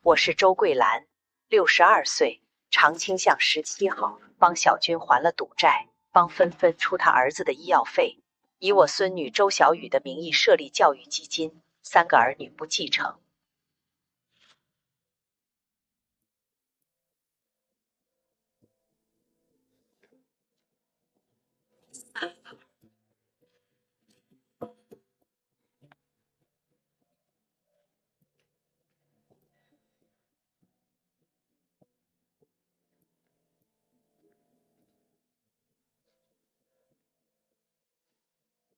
J: 我是周桂兰，62岁，长青巷17号，帮小军还了赌债，帮芬芬出她儿子的医药费，以我孙女周小雨的名义设立教育基金，3个儿女不继承。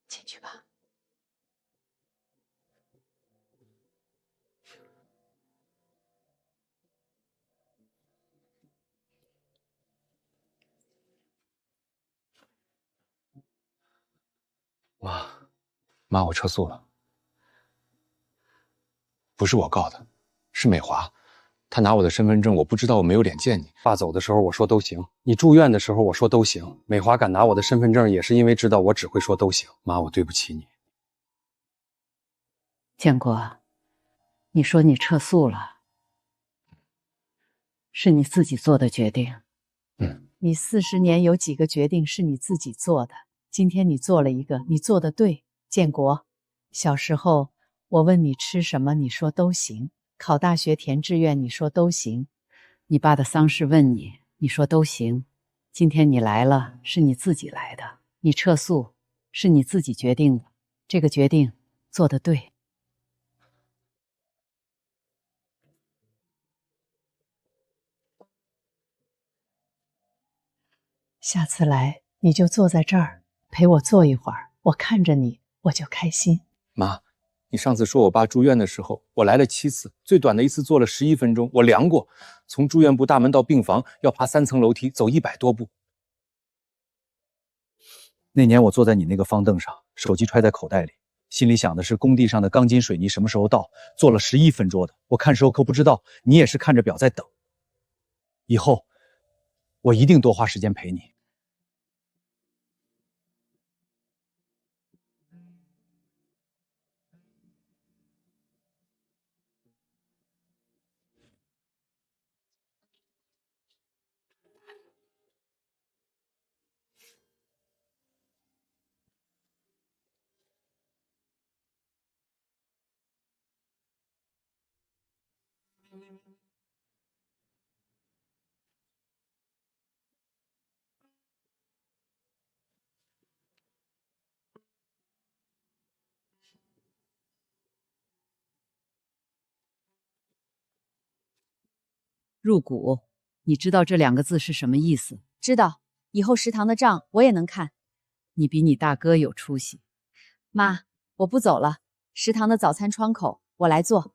J: 进去吧。
N: 妈，我撤诉了。不是我告的，是美华，她拿我的身份证，我不知道，我没有脸见你。爸走的时候我说都行，你住院的时候我说都行。美华敢拿我的身份证，也是因为知道我只会说都行。妈，我对不起你。
E: 建国，你说你撤诉了，是你自己做的决定。
K: 你40年有几个决定是你自己做的？今天你做了一个，你做的对。建国，小时候我问你吃什么，你说都行；考大学填志愿，你说都行；
E: 你爸的丧事问你，你说都行。今天你来了，是你自己来的。你撤诉，是你自己决定的。这个决定做得对。
K: 下次来你就坐在这儿陪我坐一会儿，我看着你我就开心。
W: 妈，你上次说我爸住院的时候，我来了7次，最短的一次坐了11分钟，我量过，从住院部大门到病房要爬3层楼梯，走100多步。那年我坐在你那个方凳上，手机揣在口袋里，心里想的是工地上的钢筋水泥什么时候到，坐了11分钟的。我看时候可不知道，你也是看着表在等。以后我一定多花时间陪你。
E: 入股，你知道这2个字是什么意思？
M: 知道，以后食堂的账我也能看。
E: 你比你大哥有出息。
M: 妈，我不走了，食堂的早餐窗口我来做。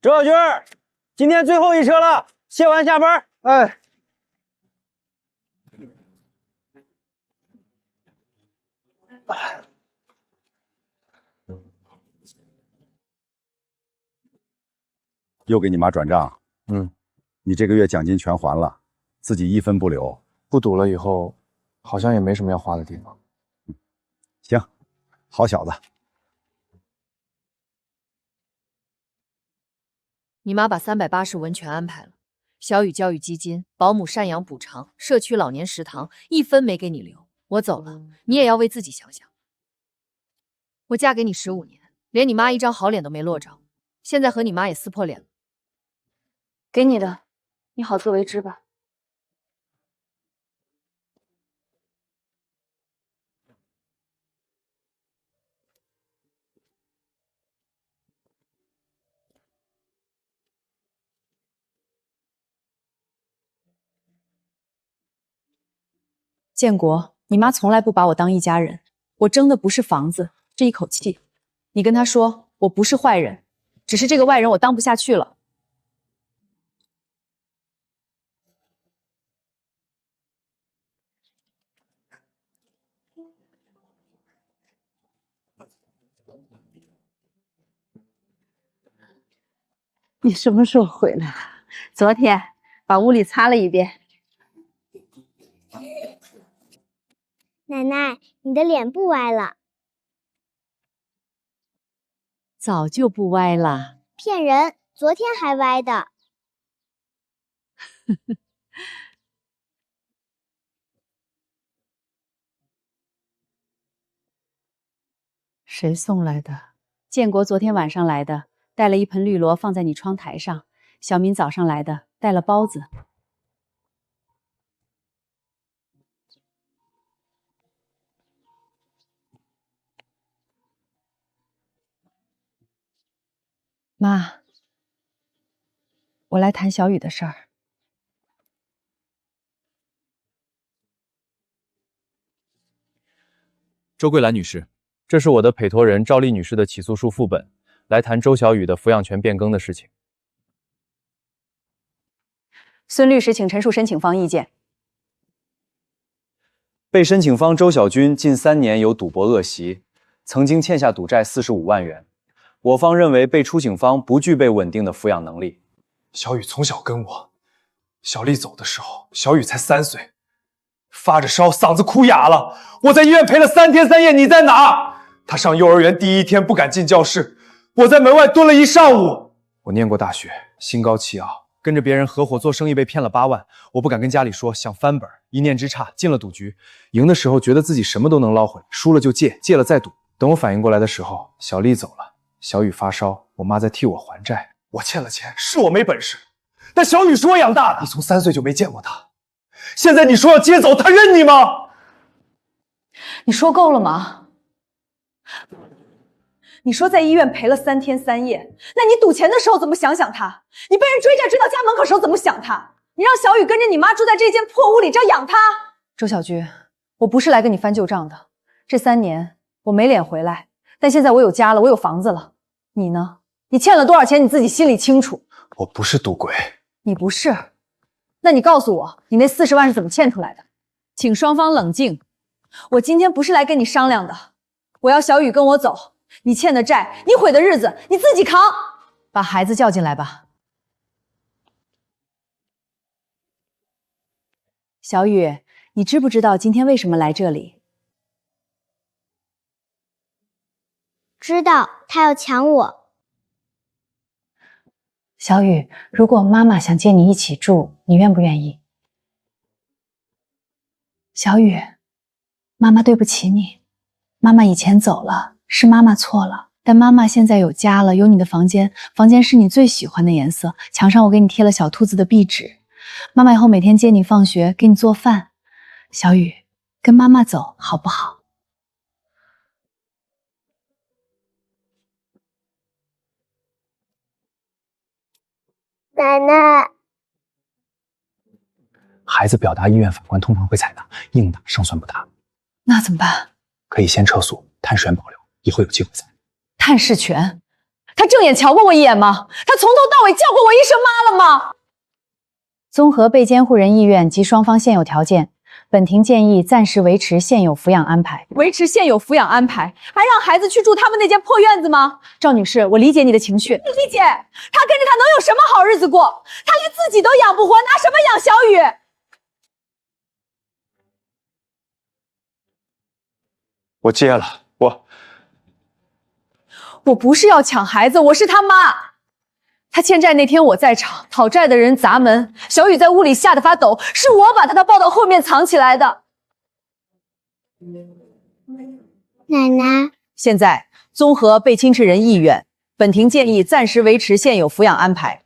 F: 周小军，今天最后一车了，歇完下班。哎。
Q: 又给你妈转账。你这个月奖金全还了，自己1分不留。
R: 不赌了以后，好像也没什么要花的地方。
Q: 行，好小子。
U: 你妈把380文全安排了，小雨教育基金、保姆赡养补偿、社区老年食堂，1分没给你留。我走了，你也要为自己想想。我嫁给你15年，连你妈一张好脸都没落着，现在和你妈也撕破脸了。
M: 给你的，你好自为之吧。建国，你妈从来不把我当一家人，我争的不是房子，这一口气。你跟她说，我不是坏人，只是这个外人我当不下去了。
S: 你什么时候回来？昨天把屋里擦了一遍，
H: 奶奶，你的脸不歪了。
J: 早就不歪了。
H: 骗人，昨天还歪的。
K: 谁送来的？
I: 建国昨天晚上来的，带了一盆绿萝放在你窗台上。小敏早上来的，带了包子。妈，我来谈小雨的事儿。
W: 周桂兰女士，这是我的陪托人赵丽女士的起诉书副本，来谈周小雨的抚养权变更的事情。
I: 孙律师，请陈述申请方意见。
W: 被申请方周小军近3年有赌博恶习，曾经欠下赌债45万元。我方认为被出警方不具备稳定的抚养能力。
N: 小雨从小跟我，小丽走的时候，小雨才3岁，发着烧，嗓子哭哑了。我在医院陪了3天3夜，你在哪？她上幼儿园第1天不敢进教室，我在门外蹲了1上午。我念过大学，心高气傲，跟着别人合伙做生意被骗了8万，我不敢跟家里说，想翻本，一念之差进了赌局。赢的时候觉得自己什么都能捞回，输了就戒，戒了再赌。等我反应过来的时候，小丽走了，小雨发烧，我妈在替我还债。我欠了钱，是我没本事，但小雨是我养大的。你从3岁就没见过她，现在你说要接走，她认你吗？
O: 你说够了吗？你说在医院陪了3天3夜，那你赌钱的时候怎么想想他？你被人追债追到家门口时候怎么想他？你让小雨跟着你妈住在这间破屋里，这样养他？周小军，我不是来跟你翻旧账的。这3年我没脸回来，但现在我有家了，我有房子了。你呢？你欠了多少钱，你自己心里清楚。
N: 我不是赌鬼。
O: 你不是？那你告诉我，你那40万是怎么欠出来的？请双方冷静。我今天不是来跟你商量的，我要小雨跟我走。你欠的债，你毁的日子，你自己扛。把孩子叫进来吧。
I: 小雨，你知不知道今天为什么来这里？
H: 知道，他要抢我。
I: 小雨，如果妈妈想接你一起住，你愿不愿意？小雨，妈妈对不起你，妈妈以前走了，是妈妈错了，但妈妈现在有家了，有你的房间，房间是你最喜欢的颜色，墙上我给你贴了小兔子的壁纸。妈妈以后每天接你放学，给你做饭。小雨，跟妈妈走好不好？
H: 奶奶，
N: 孩子表达意愿，法官通常会采纳，硬打胜算不大。
I: 那怎么办？
N: 可以先撤诉，探视权保留，以后有机会再。
O: 探视权？他正眼瞧过我一眼吗？他从头到尾叫过我一声妈了吗？
I: 综合被监护人意愿及双方现有条件，本庭建议暂时维持现有抚养安排。
O: 维持现有抚养安排，还让孩子去住他们那间破院子吗？赵女士，我理解你的情绪。理解，他跟着他能有什么好日子过？他连自己都养不活，拿什么养小雨？
N: 我戒了，
O: 我不是要抢孩子，我是他妈。他欠债那天我在场，讨债的人砸门，小雨在屋里吓得发抖，是我把他抱到后面藏起来的。
H: 奶奶，
O: 现在综合被侵蚀人意愿，本庭建议暂时维持现有抚养安排。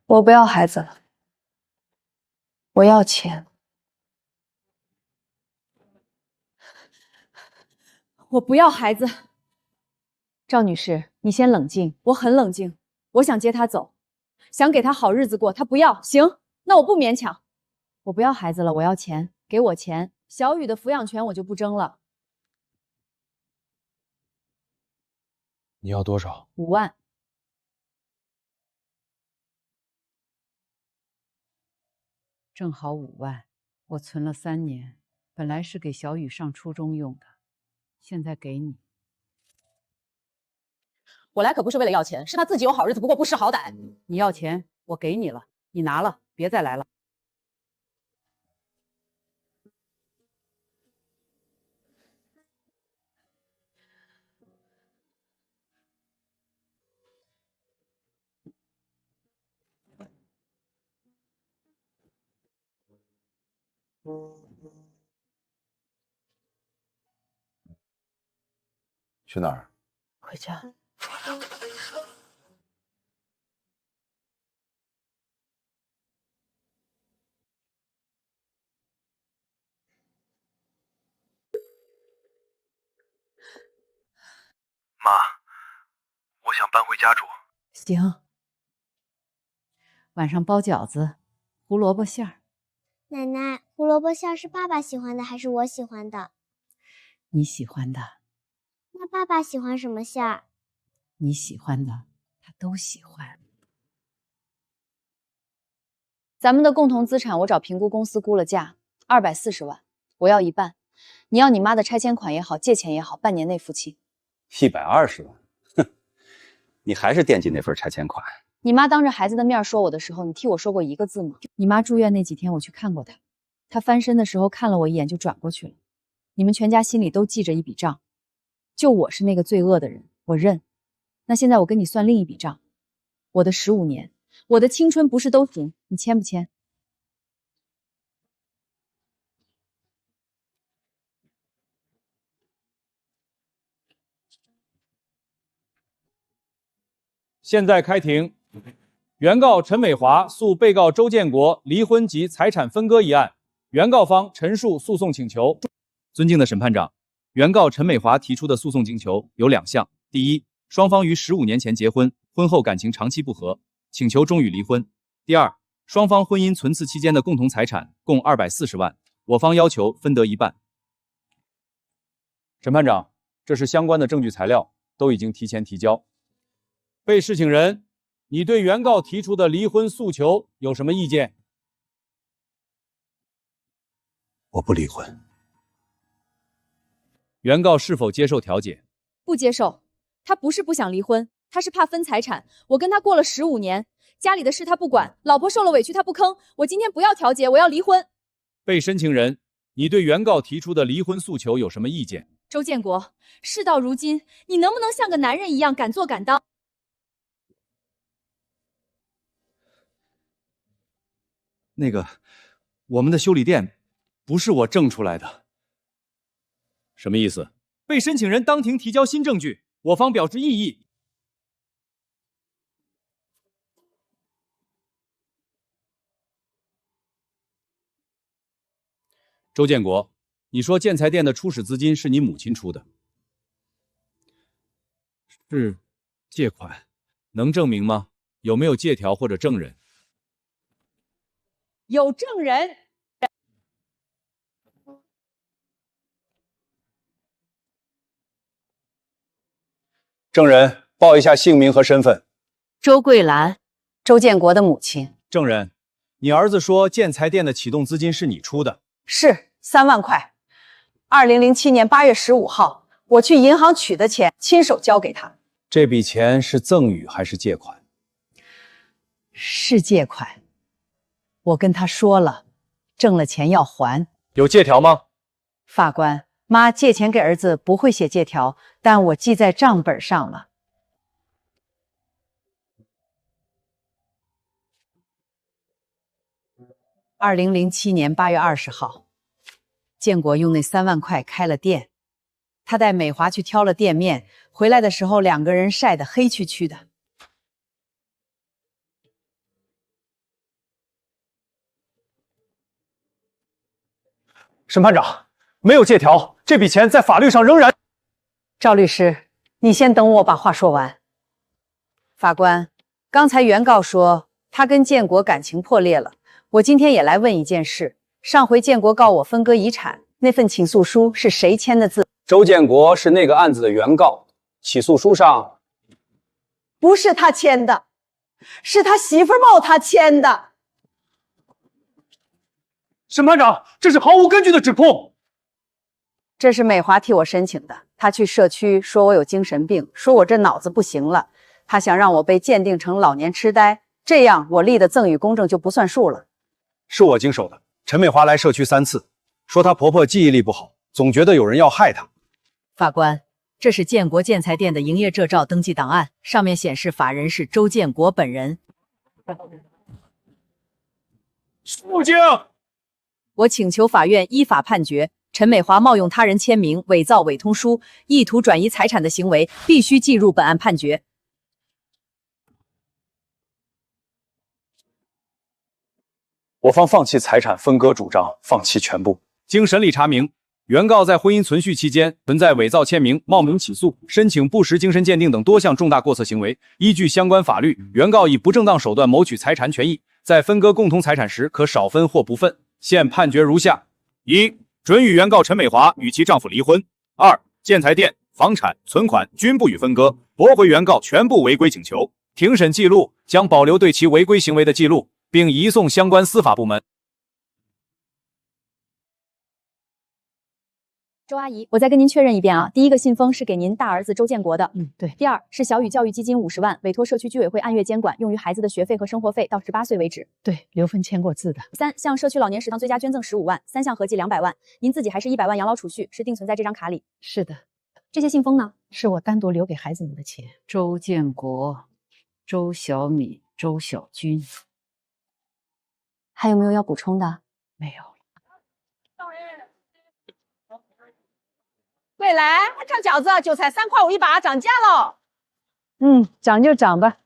O: 我不要孩子了，我要钱。我不要孩子。
I: 赵女士，你先冷静。
O: 我很冷静，我想接他走，想给他好日子过，他不要，行，那我不勉强。
I: 我不要孩子了，我要钱，给我钱。
O: 小雨的抚养权我就不争了。
N: 你要多少
I: ？5万。正好5万，我存了3年，本来是给小雨上初中用的，现在给你。
K: 我来可不是为了要钱，是他自己有好日子不过不识好歹。你要钱，我给你了，你拿了，别再来了。
Q: 去哪儿？
K: 回家。
P: 妈，我想搬回家住。
E: 行，晚上包饺子，胡萝卜馅儿。
H: 奶奶，胡萝卜馅是爸爸喜欢的还是我喜欢的？
E: 你喜欢的，
H: 那爸爸喜欢什么馅儿？
E: 你喜欢的，他都喜欢。
M: 咱们的共同资产，我找评估公司估了价，240万，我要一半。你要你妈的拆迁款也好，借钱也好，半年内付清。
Q: 120万，哼，你还是惦记那份拆迁款。
M: 你妈当着孩子的面说我的时候，你替我说过一个字吗？你妈住院那几天，我去看过她，她翻身的时候看了我一眼就转过去了。你们全家心里都记着一笔账，就我是那个罪恶的人，我认。那现在我跟你算另一笔账，我的15年，我的青春不是都行，你签不签？
W: 现在开庭，原告陈美华诉被告周建国离婚及财产分割一案，原告方陈述诉讼请求。尊敬的审判长，原告陈美华提出的诉讼请求有2项：第一，双方于15年前结婚，婚后感情长期不和，请求终予离婚；第二，双方婚姻存次期间的共同财产共240万，我方要求分得一半。审判长，这是相关的证据材料，都已经提前提交。被试请人，你对原告提出的离婚诉求有什么意见？
D: 我不离婚。
W: 原告是否接受调解？
M: 不接受。他不是不想离婚，他是怕分财产。我跟他过了15年，家里的事他不管，老婆受了委屈他不吭。我今天不要调解，我要离婚。
W: 被申请人，你对原告提出的离婚诉求有什么意见？
M: 周建国，事到如今，你能不能像个男人一样敢做敢当？
W: 那个，我们的修理店不是我挣出来的。什么意思？被申请人当庭提交新证据，我方表示异议。周建国，你说建材店的初始资金是你母亲出的，是借款，能证明吗？有没有借条或者证人？
J: 有证人。
B: 证人报一下姓名和身份。
J: 周桂兰，周建国的母亲。
B: 证人，你儿子说建材店的启动资金是你出的？
J: 是3万块。2007年8月15号，我去银行取的钱，亲手交给他。
B: 这笔钱是赠与还是借款？
E: 是借款。我跟他说了，挣了钱要还。
B: 有借条吗？
E: 法官，妈借钱给儿子不会写借条，但我记在账本上了。2007年8月20号，建国用那3万块开了店，他带美华去挑了店面，回来的时候2个人晒得黑黢黢的。
B: 审判长，没有借条，这笔钱在法律上仍然……
E: 赵律师，你先等我把话说完。法官，刚才原告说他跟建国感情破裂了，我今天也来问一件事。上回建国告我分割遗产，那份起诉书是谁签的字？
F: 周建国是那个案子的原告，起诉书上
J: 不是他签的，是他媳妇冒他签的。
B: 审判长，这是毫无根据的指控。
J: 这是美华替我申请的。她去社区说我有精神病，说我这脑子不行了，她想让我被鉴定成老年痴呆，这样我立的赠与公证就不算数了。
B: 是我经手的。陈美华来社区3次，说她婆婆记忆力不好，总觉得有人要害她。
U: 法官，这是建国建材店的营业证照登记档案，上面显示法人是周建国本人。
B: 肃静！
U: 我请求法院依法判决，陈美华冒用他人签名伪造委通书，意图转移财产的行为，必须计入本案判决。
B: 我方放弃财产分割主张，放弃全部。
W: 经审理查明，原告在婚姻存续期间存在伪造签名、冒名起诉、申请不实精神鉴定等多项重大过错行为。依据相关法律，原告以不正当手段谋取财产权益，在分割共同财产时可少分或不分。现判决如下：一、准予原告陈美华与其丈夫离婚；二、建材店、房产、存款均不予分割，驳回原告全部违规请求。庭审记录将保留对其违规行为的记录，并移送相关司法部门。
M: 周阿姨，我再跟您确认一遍啊，第一个信封是给您大儿子周建国的，
K: 对。
M: 第二是小雨教育基金50万，委托社区居委会按月监管，用于孩子的学费和生活费到18岁为止。
K: 对，刘芬签过字的。
M: 三，向社区老年食堂最佳捐赠15万，3项合计200万，您自己还是100万养老储蓄，是定存在这张卡里。
K: 是的。
M: 这些信封呢？
K: 是我单独留给孩子们的钱。
A: 周建国、周小米、周小军，
M: 还有没有要补充的？
K: 没有。
A: 未来炒饺子韭菜3块5一把，涨价喽！
J: 涨就涨吧。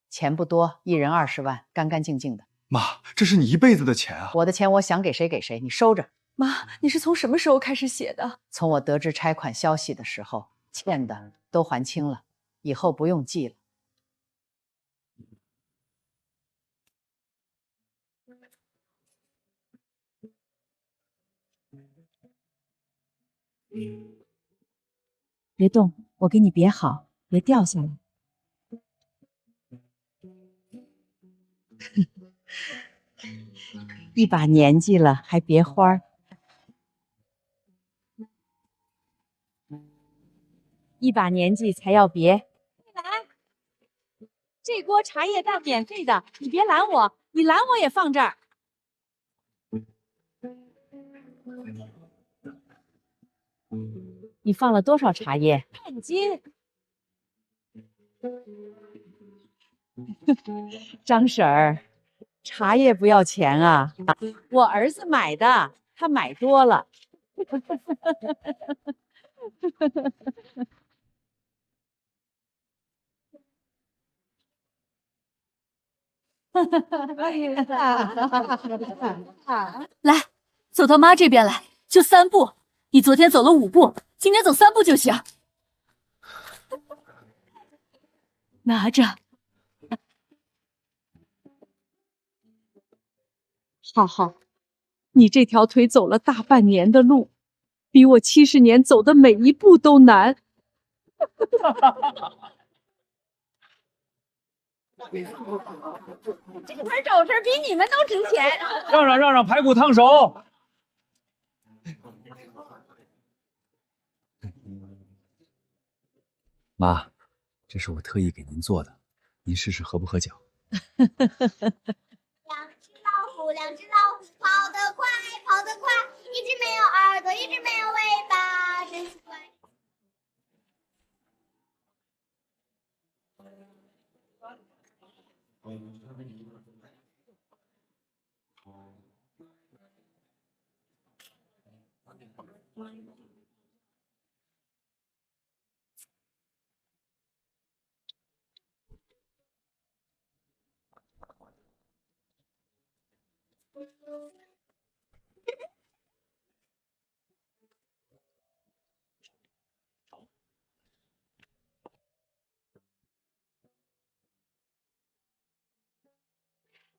J: 钱不多，一人20万，干干净净的。
R: 妈，这是你一辈子的钱啊！
K: 我的钱我想给谁给谁，你收着。
C: 妈，你是从什么时候开始写的？
K: 从我得知拆款消息的时候，欠的都还清了，以后不用记了。
J: 别动，我给你别好，别掉下来。一把年纪了还别花儿，一把年纪才要别。
T: 来，这锅茶叶蛋免费的，你别拦我，你拦我也放这儿。
J: 你放了多少茶叶？
T: 半斤。
J: 张婶儿，茶叶不要钱啊？我儿子买的，他买多了。
T: 来，走到妈这边来，就3步。你昨天走了5步，今天走3步就行。拿着。
G: 浩浩，你这条腿走了大半年的路，比我70年走的每一步都难。
T: 这盆肘子比你们都值钱。
B: 让，排骨烫手。
N: 妈，这是我特意给您做的，您试试合不合脚。
H: 两只老虎跑得快，跑得快，一只没有耳朵，一只没有尾巴，真奇怪。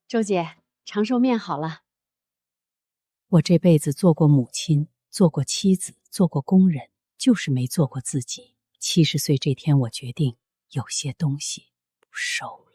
M: 周姐，长寿面好了。
J: 我这辈子做过母亲，做过妻子，做过工人，就是没做过自己。70岁这天，我决定有些东西不收了。